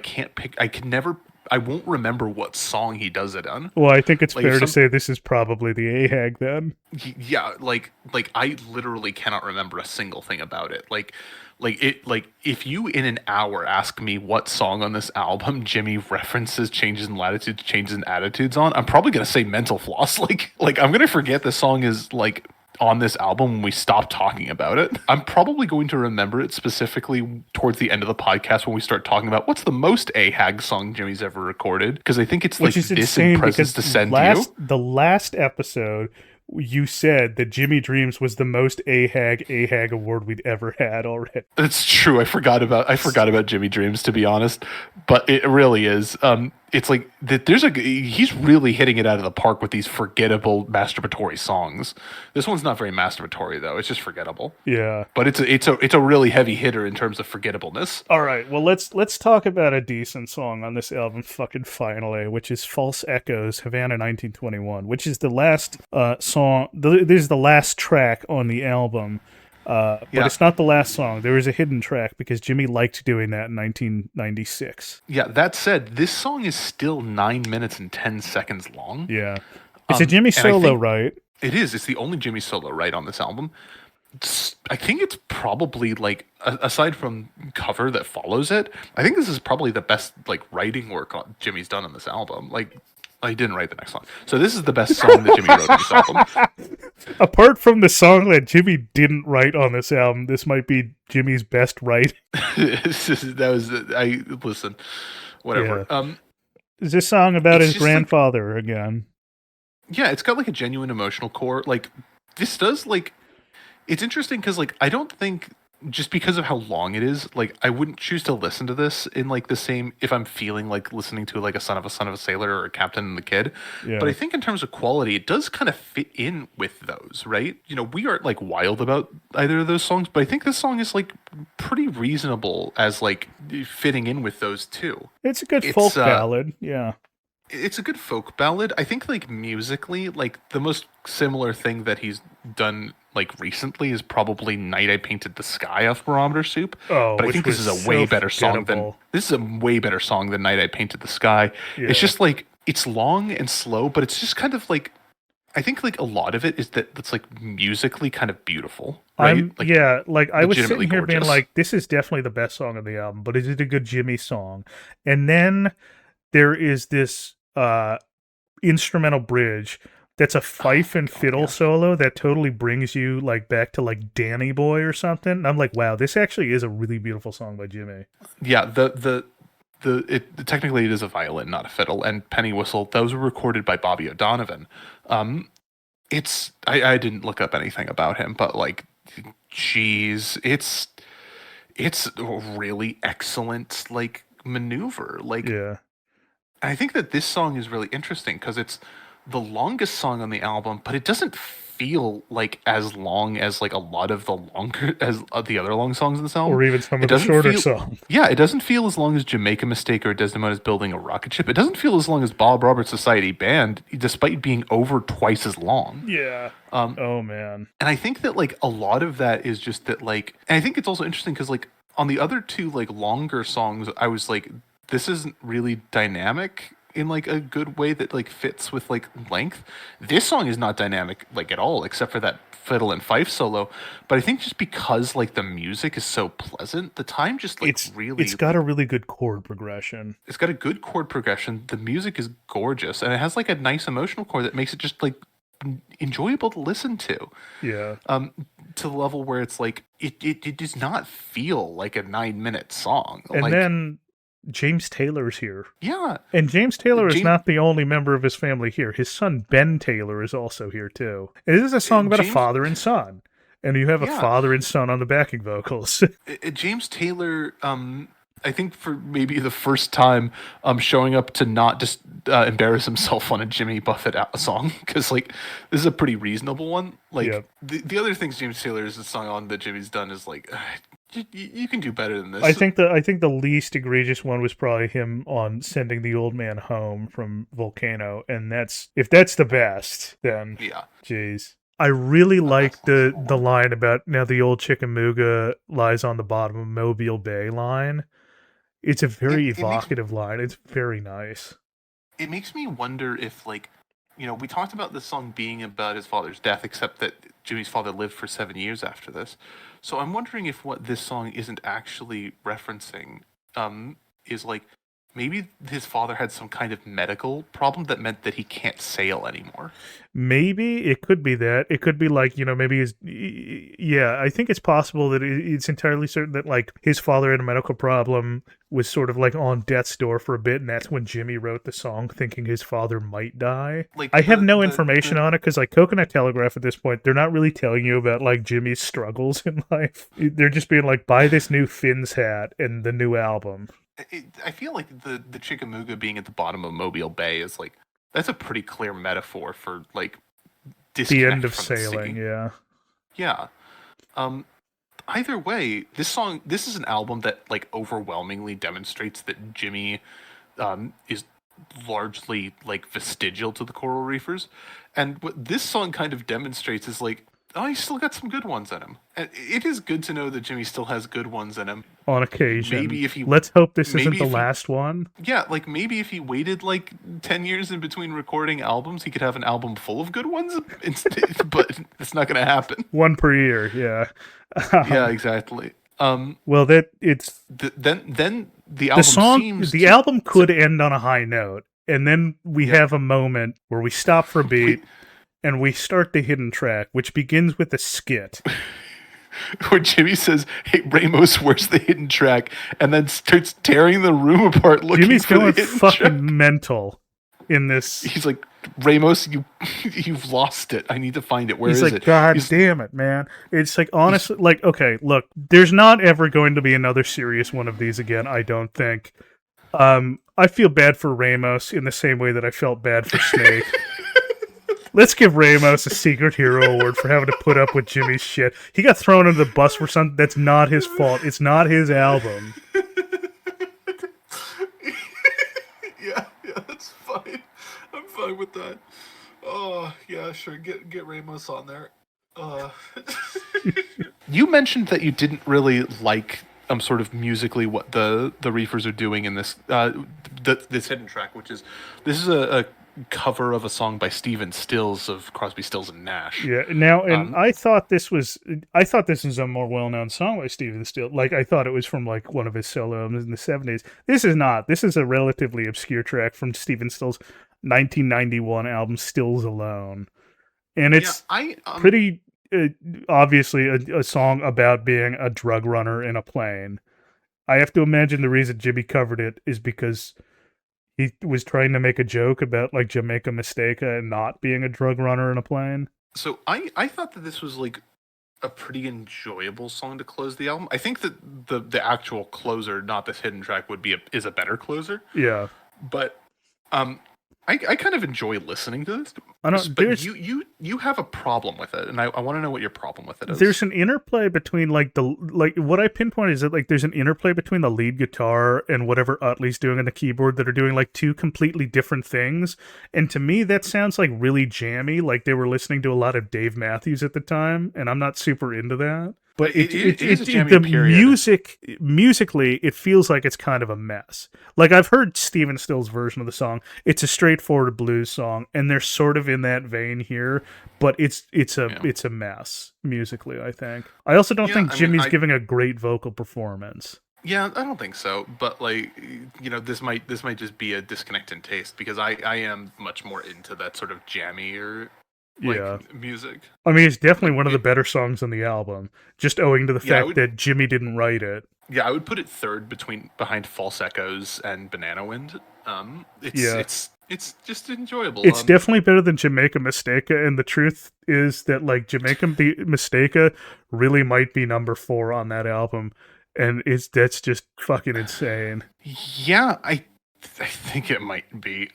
I won't remember what song he does it on. Well, I think it's fair to say this is probably the AHAG then. Yeah, like I literally cannot remember a single thing about it. Like if you in an hour ask me what song on this album Jimmy references changes in latitudes, changes in attitudes on, I'm probably gonna say Mental Floss. Like I'm gonna forget the song is like on this album when we stop talking about it. I'm probably going to remember it specifically towards the end of the podcast when we start talking about what's the most AHAG song Jimmy's ever recorded, because I think it's like this in Presence to Send You. The last episode you said that Jimmy Dreams was the most AHAG award we'd ever had already. It's true. I forgot about Jimmy Dreams, to be honest, but it really is. It's like he's really hitting it out of the park with these forgettable masturbatory songs. This one's not very masturbatory though; it's just forgettable. Yeah, but it's a really heavy hitter in terms of forgettableness. All right, well let's talk about a decent song on this album, fucking finally, which is "False Echoes," Havana 1921, which is the last song. This is the last track on the album. But it's not the last song. There is a hidden track because Jimmy liked doing that in 1996. Yeah, that said, this song is still 9 minutes and 10 seconds long. Yeah. It's a Jimmy solo, right? It is. It's the only Jimmy solo, right, on this album. I think it's probably, like, aside from cover that follows it, I think this is probably the best, like, writing work Jimmy's done on this album. Like, he didn't write the next song. So this is the best song that Jimmy wrote on this album. Apart from the song that Jimmy didn't write on this album, this might be Jimmy's best write. Listen, whatever. Yeah. Is this song about his grandfather like, again? Yeah, it's got like a genuine emotional core. Like this does like, it's interesting because like I don't think just because of how long it is, like I wouldn't choose to listen to this in like the same if I'm feeling like listening to like a son of a sailor or a captain and the kid. Yeah. But I think in terms of quality, it does kind of fit in with those, right? You know, we aren't like wild about either of those songs, but I think this song is like pretty reasonable as like fitting in with those two. It's a good folk ballad, yeah. It's a good folk ballad. I think like musically, like the most similar thing that he's done like recently is probably Night I Painted the Sky off Barometer Soup. Oh, but I think this is a way better song than Night I Painted the Sky. Yeah. It's just like it's long and slow, but it's just kind of like I think like a lot of it is that it's like musically kind of beautiful. Right? I was sitting here being like, this is definitely the best song on the album, but is it a good Jimmy song? And then there is this instrumental bridge that's a fife and fiddle solo that totally brings you like back to like Danny Boy or something. And I'm like, wow, this actually is a really beautiful song by Jimmy. Yeah, technically it is a violin, not a fiddle, and penny whistle. Those were recorded by Bobby O'Donovan. I didn't look up anything about him, but like, geez, it's a really excellent like maneuver. Like, yeah. I think that this song is really interesting because it's the longest song on the album, but it doesn't feel like as long as like a lot of the longer as the other long songs in this album, or even some it of the doesn't shorter feel. songs. Yeah, it doesn't feel as long as Jamaica Mistaica or Desdemona's Building a Rocket Ship. It doesn't feel as long as Bob Roberts Society Band, despite being over twice as long. Yeah. Oh man. And I think that like a lot of that is just that like, and I think it's also interesting because like on the other two like longer songs, I was like, this isn't really dynamic in like a good way that like fits with like length. This song is not dynamic like at all, except for that fiddle and fife solo. But I think just because like the music is so pleasant, the time just like it's got a really good chord progression. It's got a good chord progression. The music is gorgeous, and it has like a nice emotional core that makes it just like enjoyable to listen to. Yeah. To the level where it's like it does not feel like a 9-minute song. And like, then James Taylor's here. Yeah. And James Taylor is not the only member of his family here. His son Ben Taylor is also here too. And this is a song about a father and son. And you have a father and son on the backing vocals. James Taylor, I think for maybe the first time, showing up to not just embarrass himself on a Jimmy Buffett song, because like this is a pretty reasonable one. Like the other things James Taylor is a song on that Jimmy's done is like you can do better than this. I think the least egregious one was probably him on Sending the Old Man Home from Volcano, and if that's the best, then jeez. I really like the line about now the old Chickamauga lies on the bottom of Mobile Bay line. It's a very evocative line. It's very nice. It makes me wonder if, like, you know, we talked about this song being about his father's death, except that Jimmy's father lived for 7 years after this. So I'm wondering if what this song isn't actually referencing is, like, maybe his father had some kind of medical problem that meant that he can't sail anymore. Maybe it could be that. It could be like, you know, maybe I think it's possible that it's entirely certain that like his father had a medical problem, was sort of like on death's door for a bit, and that's when Jimmy wrote the song thinking his father might die. Like I have no information on it because like Coconut Telegraph at this point, they're not really telling you about like Jimmy's struggles in life. They're just being like, buy this new Finn's hat and the new album. I feel like the Chickamauga being at the bottom of Mobile Bay is like, that's a pretty clear metaphor for like the end of sailing. Yeah. Either way, this is an album that like overwhelmingly demonstrates that Jimmy is largely like vestigial to the Coral Reefers, and what this song kind of demonstrates is like, oh, he's still got some good ones in him. And it is good to know that Jimmy still has good ones in him. On occasion. Let's hope this isn't the last one. Yeah, like maybe if he waited like 10 years in between recording albums, he could have an album full of good ones. But it's not going to happen. One per year, yeah. Yeah, exactly. Well, that it's then the album the album could end on a high note, and then we have a moment where we stop for a beat. And we start the hidden track, which begins with a skit. Where Jimmy says, "Hey, Ramos, where's the hidden track?" And then starts tearing the room apart looking Jimmy's for the hidden going fucking track. mental in this. He's like, "Ramos, you've lost it. I need to find it. Where is it?" He's like, God damn it, man. It's like, honestly, like, okay, look, there's not ever going to be another serious one of these again, I don't think. I feel bad for Ramos in the same way that I felt bad for Snake. Let's give Ramos a Secret Hero Award for having to put up with Jimmy's shit. He got thrown under the bus for something that's not his fault. It's not his album. Yeah, that's fine. I'm fine with that. Oh, yeah, sure. Get Ramos on there. You mentioned that you didn't really like sort of musically what the Reefers are doing in this this hidden track, which is this is a cover of a song by Stephen Stills of Crosby, Stills and Nash. Yeah. Now, and I thought this was a more well-known song by Stephen Stills. Like I thought it was from like one of his solo albums in the 70s. This is not. This is a relatively obscure track from Stephen Stills' 1991 album Stills Alone, and it's pretty obviously a song about being a drug runner in a plane. I have to imagine the reason Jimmy covered it is because he was trying to make a joke about like Jamaica Mistaica and not being a drug runner in a plane. So I thought that this was like a pretty enjoyable song to close the album. I think that the actual closer, not this hidden track, is a better closer. Yeah. But I kind of enjoy listening to this. I don't. But you have a problem with it, and I want to know what your problem with it is. There's an interplay between what I pinpoint is that like there's an interplay between the lead guitar and whatever Utley's doing on the keyboard that are doing like two completely different things. And to me, that sounds like really jammy. Like they were listening to a lot of Dave Matthews at the time, and I'm not super into that. But it is a jammy period. Musically, it feels like it's kind of a mess. Like I've heard Stephen Still's version of the song. It's a straightforward blues song, and they're sort of in that vein here. But it's a mess musically, I think. I also don't think Jimmy's giving a great vocal performance. Yeah, I don't think so. But like, this might just be a disconnect in taste because I am much more into that sort of jammier music. I mean, it's definitely one of the better songs on the album, just owing to the fact that Jimmy didn't write it. Yeah, I would put it third behind False Echoes and Banana Wind. It's just enjoyable. It's definitely better than Jamaica Mistaica, and the truth is that like Jamaica Mistaica really might be number 4 on that album, and that's just fucking insane. Yeah, I think it might be.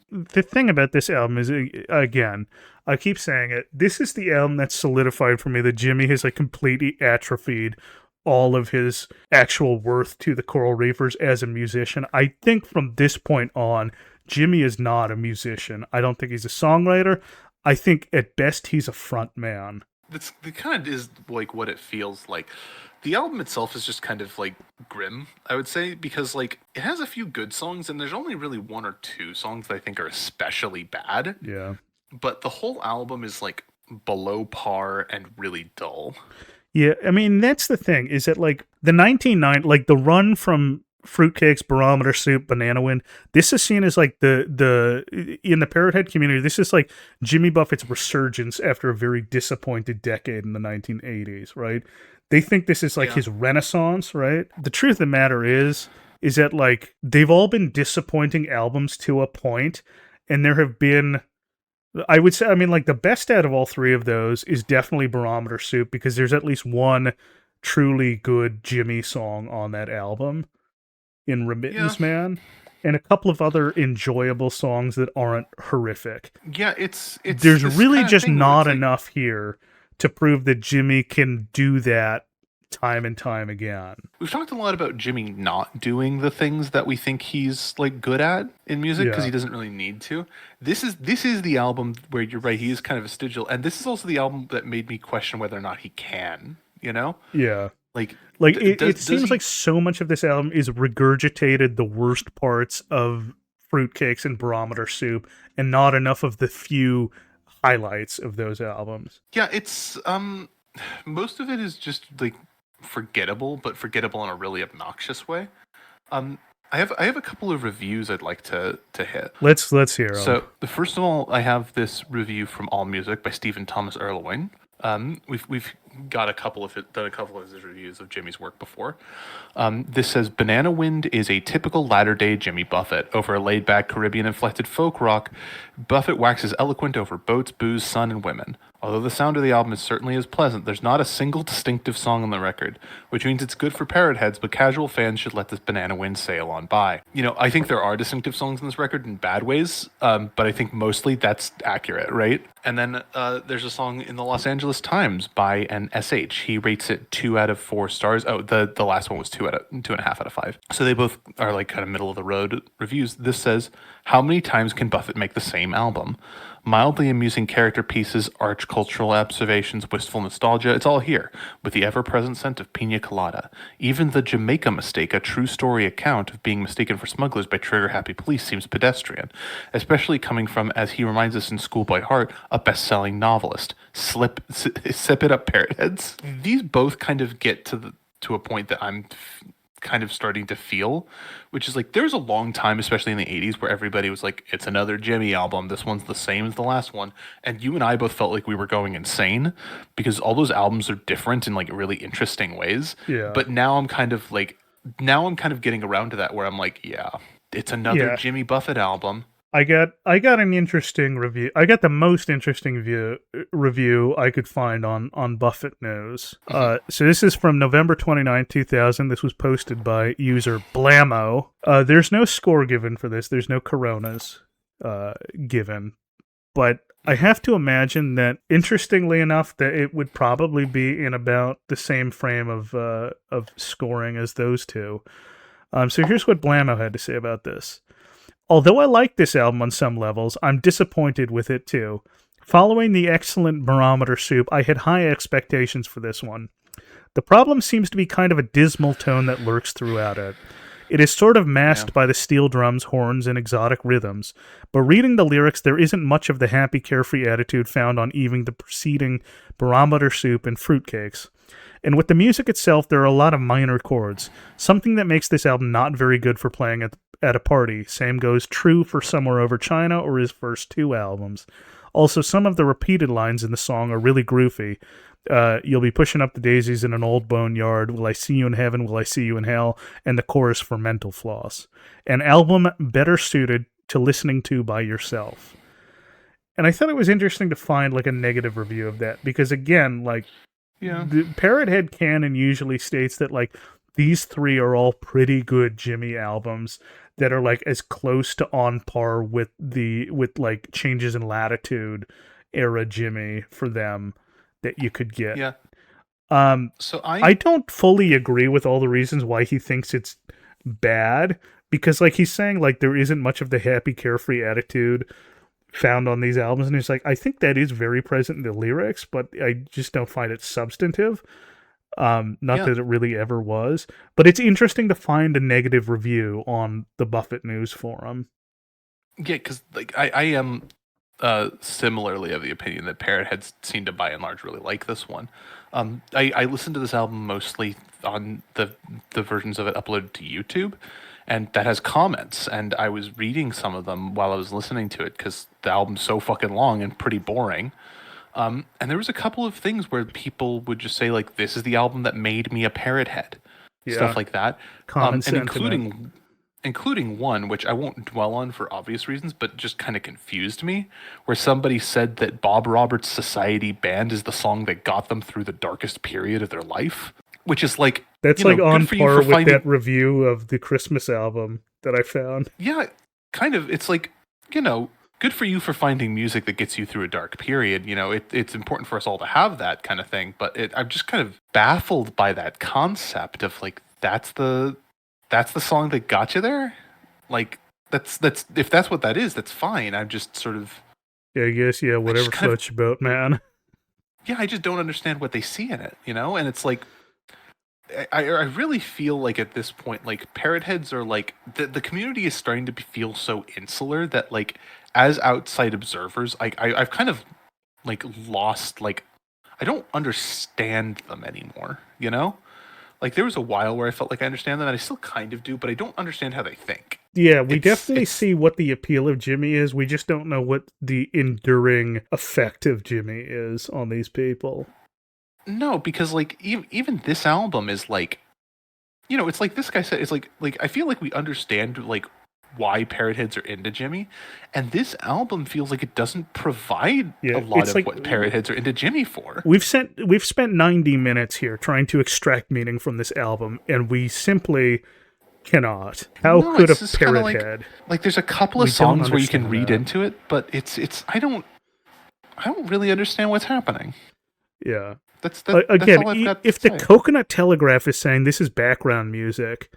The thing about this album is, again, I keep saying it, this is the album that's solidified for me that Jimmy has like completely atrophied all of his actual worth to the Coral Reefers as a musician. I think from this point on, Jimmy is not a musician. I don't think he's a songwriter. I think at best he's a front man. It kind of is like what it feels like. The album itself is just kind of like grim, I would say, because like it has a few good songs and there's only really 1 or 2 songs that I think are especially bad. Yeah. But the whole album is like below par and really dull. Yeah, I mean, that's the thing, is that like the 1990, like the run from Fruitcakes, Barometer Soup, Banana Wind, this is seen as like the in the parrothead community, this is like Jimmy Buffett's resurgence after a very disappointed decade in the 1980s, right? They think this is like his renaissance, right? The truth of the matter is that like they've all been disappointing albums to a point, and there have been, I would say, I mean, like the best out of all 3 of those is definitely Barometer Soup, because there's at least one truly good Jimmy song on that album in Remittance Man, and a couple of other enjoyable songs that aren't horrific. Yeah, there's really just not enough here to prove that Jimmy can do that time and time again. We've talked a lot about Jimmy not doing the things that we think he's like good at in music because he doesn't really need to. This is the album where you're right, he is kind of vestigial, and this is also the album that made me question whether or not he can, Yeah. Like it seems like so much of this album is regurgitated the worst parts of Fruitcakes and Barometer Soup, and not enough of the few highlights of those albums. Yeah, it's most of it is just like forgettable, but forgettable in a really obnoxious way. I have a couple of reviews I'd like to hit. Let's hear them. So first of all, I have this review from AllMusic by Stephen Thomas Erlewine. We've done a couple of his reviews of Jimmy's work before. This says, Banana Wind is a typical latter-day Jimmy Buffett. Over a laid-back Caribbean-inflected folk rock, Buffett waxes eloquent over boats, booze, sun, and women. Although the sound of the album is certainly as pleasant, there's not a single distinctive song on the record, which means it's good for parrot heads, but casual fans should let this Banana Wind sail on by. I think there are distinctive songs in this record in bad ways, but I think mostly that's accurate, right? And then there's a song in the Los Angeles Times by an SH. He rates it 2 out of 4 stars. Oh, the last one was 2.5 out of 5. So they both are like kind of middle of the road reviews. This says, how many times can Buffett make the same album? Mildly amusing character pieces, arch cultural observations, wistful nostalgia, it's all here, with the ever-present scent of pina colada. Even the Jamaica Mistaica true story account of being mistaken for smugglers by trigger-happy police seems pedestrian, especially coming from, as he reminds us in Schoolboy Heart, a best-selling novelist. Sip it up, parrotheads. These both kind of get to a point that I'm kind of starting to feel, which is like there's a long time, especially in the 80s, where everybody was like, it's another Jimmy album, this one's the same as the last one, and you and I both felt like we were going insane because all those albums are different in like really interesting ways. But now I'm kind of getting around to that where I'm like, it's another Jimmy Buffett album. I got an interesting review. I got the most interesting review I could find on Buffett News. So this is from November 29, 2000. This was posted by user Blammo. There's no score given for this. There's no coronas given. but I have to imagine that, interestingly enough, that it would probably be in about the same frame of scoring as those two. So here's what Blammo had to say about this. Although I like this album on some levels, I'm disappointed with it too. Following the excellent Barometer Soup, I had high expectations for this one. The problem seems to be kind of a dismal tone that lurks throughout it. It is sort of masked by the steel drums, horns, and exotic rhythms, but reading the lyrics, there isn't much of the happy, carefree attitude found on even the preceding Barometer Soup and Fruitcakes. And with the music itself, there are a lot of minor chords, something that makes this album not very good for playing at a party. Same goes true for Somewhere Over China or his first two albums. Also, some of the repeated lines in the song are really groovy. You'll be pushing up the daisies in an old boneyard. Will I see you in heaven? Will I see you in hell? And the chorus for Mental Floss. An album better suited to listening to by yourself. And I thought it was interesting to find like a negative review of that because again, like the Parrothead canon usually states that like these three are all pretty good Jimmy albums that are like as close to on par with like Changes in Latitude era Jimmy for them that you could get. Yeah. So I don't fully agree with all the reasons why he thinks it's bad because like he's saying like there isn't much of the happy carefree attitude found on these albums, and he's like, I think that is very present in the lyrics, but I just don't find it substantive. Not that it really ever was, but it's interesting to find a negative review on the Buffett News forum. Yeah, because like I am similarly of the opinion that Parrotheads seem to by and large really like this one. I listened to this album mostly on the versions of it uploaded to YouTube, and that has comments, and I was reading some of them while I was listening to it because the album's so fucking long and pretty boring. And there was a couple of things where people would just say like, "This is the album that made me a Parrothead," stuff like that, and including one which I won't dwell on for obvious reasons, but just kind of confused me, where somebody said that Bob Roberts' Society Band is the song that got them through the darkest period of their life, which is like that's like on par with that review of the Christmas album that I found. Yeah, kind of. It's like, good for you for finding music that gets you through a dark period. It's important for us all to have that kind of thing. But I'm just kind of baffled by that concept of like that's the song that got you there. Like that's if that's what that is, that's fine. I'm just sort of I guess whatever floats your boat, man. Yeah, I just don't understand what they see in it, and it's like. I really feel like at this point, like Parrotheads are like the community is starting to feel so insular that like as outside observers, I've kind of like lost like I don't understand them anymore. Like there was a while where I felt like I understand them, and I still kind of do, but I don't understand how they think. Yeah, we definitely see what the appeal of Jimmy is. We just don't know what the enduring effect of Jimmy is on these people. No, because like even this album is like, it's like this guy said. It's like I feel like we understand like why Parrotheads are into Jimmy, and this album feels like it doesn't provide a lot of like, what Parrotheads are into Jimmy for. We've spent 90 minutes here trying to extract meaning from this album, and we simply cannot. How could a Parrothead? Like there's a couple of songs where you can read into it, but it's I don't really understand what's happening. Yeah. That's again, all I've got if to the say. Coconut Telegraph is saying this is background music,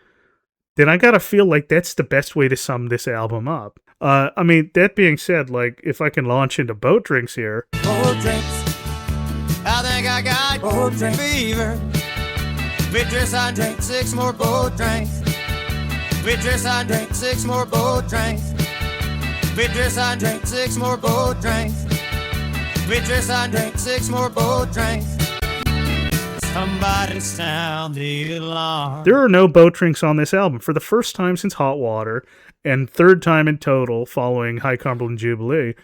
then I gotta feel like that's the best way to sum this album up. I mean, that being said, like, if I can launch into boat drinks here. Boat drinks. I think I got boat drink fever. Beatrice, I drink 6 more boat drinks. Beatrice, I drink 6 more boat drinks. Beatrice, I drink 6 more boat drinks. Beatrice, I drink 6 more boat drinks. Somebody sound the alarm. There are no boat drinks on this album for the first time since Hot Water, and third time in total following High Cumberland Jubilee.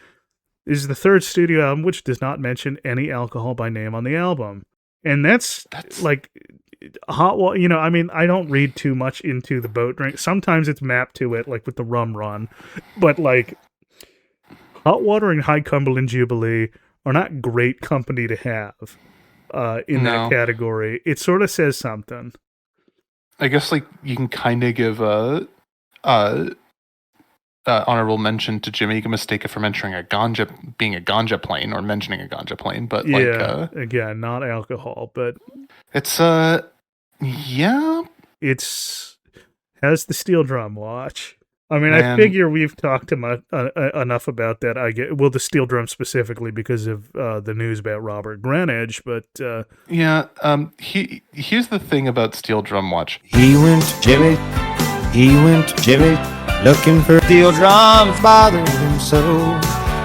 This is the third studio album which does not mention any alcohol by name on the album. And that's like Hot Water, I mean, I don't read too much into the boat drink. Sometimes it's mapped to it, like with the Rum Run. But like Hot Water and High Cumberland Jubilee are not great company to have. In that category, it sort of says something. I guess like you can kind of give honorable mention to Jamaica Mistaica for mentioning being a ganja plane, or mentioning a ganja plane, but again, not alcohol, but it's it's has the steel drum watch. I mean, I figure we've talked enough about that. The steel drum specifically because of the news about Robert Greenwich, but here's the thing about steel drum watch. He went to Jimmy, looking for steel drums bothering him so.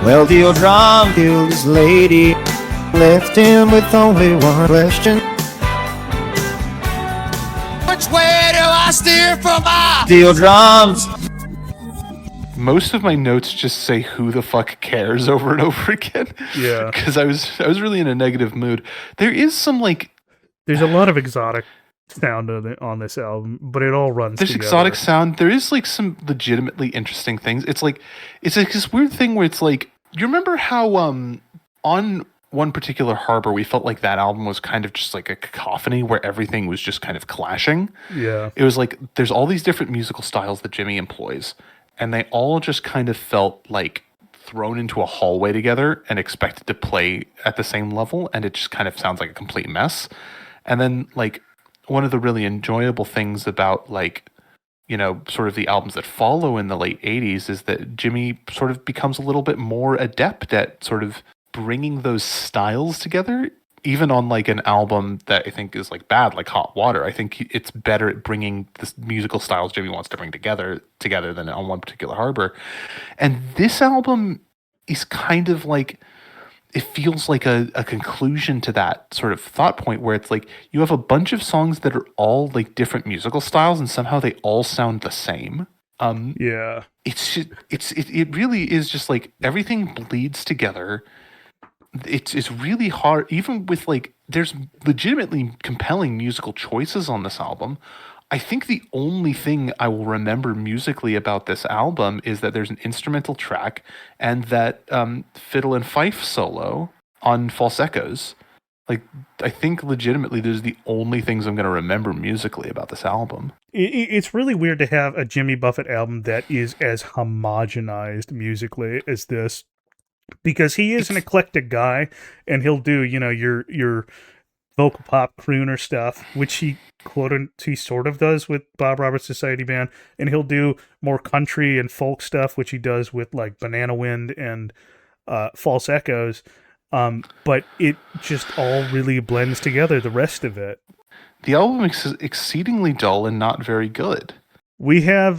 Well, steel drum killed his lady, left him with only one question. Which way do I steer for my steel drums? Most of my notes just say "who the fuck cares" over and over again. Yeah, because I was really in a negative mood. There is some there's a lot of exotic sound on this album, but it all runs. There's together. Exotic sound. There is some legitimately interesting things. It's like this weird thing where it's like, you remember how on one particular harbor we felt like that album was kind of just like a cacophony where everything was just kind of clashing. Yeah, it was like there's all these different musical styles that Jimmy employs. And they all just kind of felt like thrown into a hallway together and expected to play at the same level. And it just kind of sounds like a complete mess. And then one of the really enjoyable things about sort of the albums that follow in the late 80s is that Jimmy sort of becomes a little bit more adept at sort of bringing those styles together. Even on an album that I think is bad, like Hot Water, I think it's better at bringing the musical styles Jimmy wants to bring together than on one particular harbor. And this album is kind of it feels like a conclusion to that sort of thought point where it's you have a bunch of songs that are all different musical styles and somehow they all sound the same. Yeah. It really is just everything bleeds together. It's really hard, even with there's legitimately compelling musical choices on this album. I think the only thing I will remember musically about this album is that there's an instrumental track and that fiddle and fife solo on False Echoes. I think legitimately those are the only things I'm going to remember musically about this album. It's really weird to have a Jimmy Buffett album that is as homogenized musically as this. Because he is an eclectic guy, and he'll do, your vocal pop crooner stuff, which he sort of does with Bob Roberts Society Band, and he'll do more country and folk stuff, which he does with Banana Wind and False Echoes. But it just all really blends together, the rest of it. The album is exceedingly dull and not very good. We have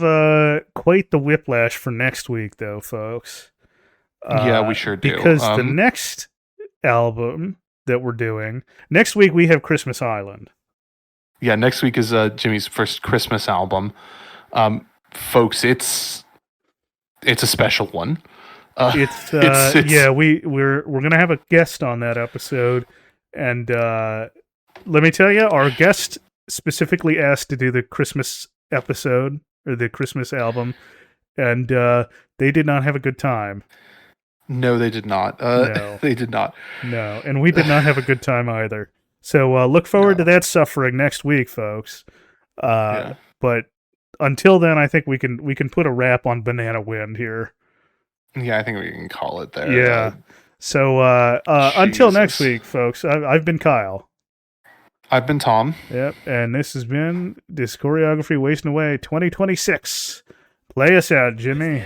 quite the whiplash for next week, though, folks. Yeah, we sure do. Because the next album that we're doing, next week we have Christmas Island. Yeah, next week is Jimmy's first Christmas album. Folks, it's a special one. We're gonna have a guest on that episode, and let me tell you, our guest specifically asked to do the Christmas episode or the Christmas album, and they did not have a good time. No, they did not. No. They did not. No, and we did not have a good time either. So look forward to that suffering next week, folks. But until then, I think we can put a wrap on Banana Wind here. Yeah, I think we can call it there. Yeah. So until next week, folks, I've been Kyle. I've been Tom. Yep, and this has been Discoreography Wasting Away 2026. Play us out, Jimmy.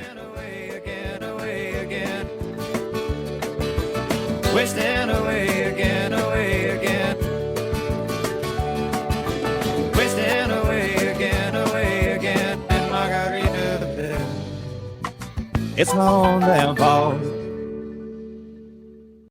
Wasting away again, away again. Wasting away again, away again. And Margaritaville. It's my own downfall.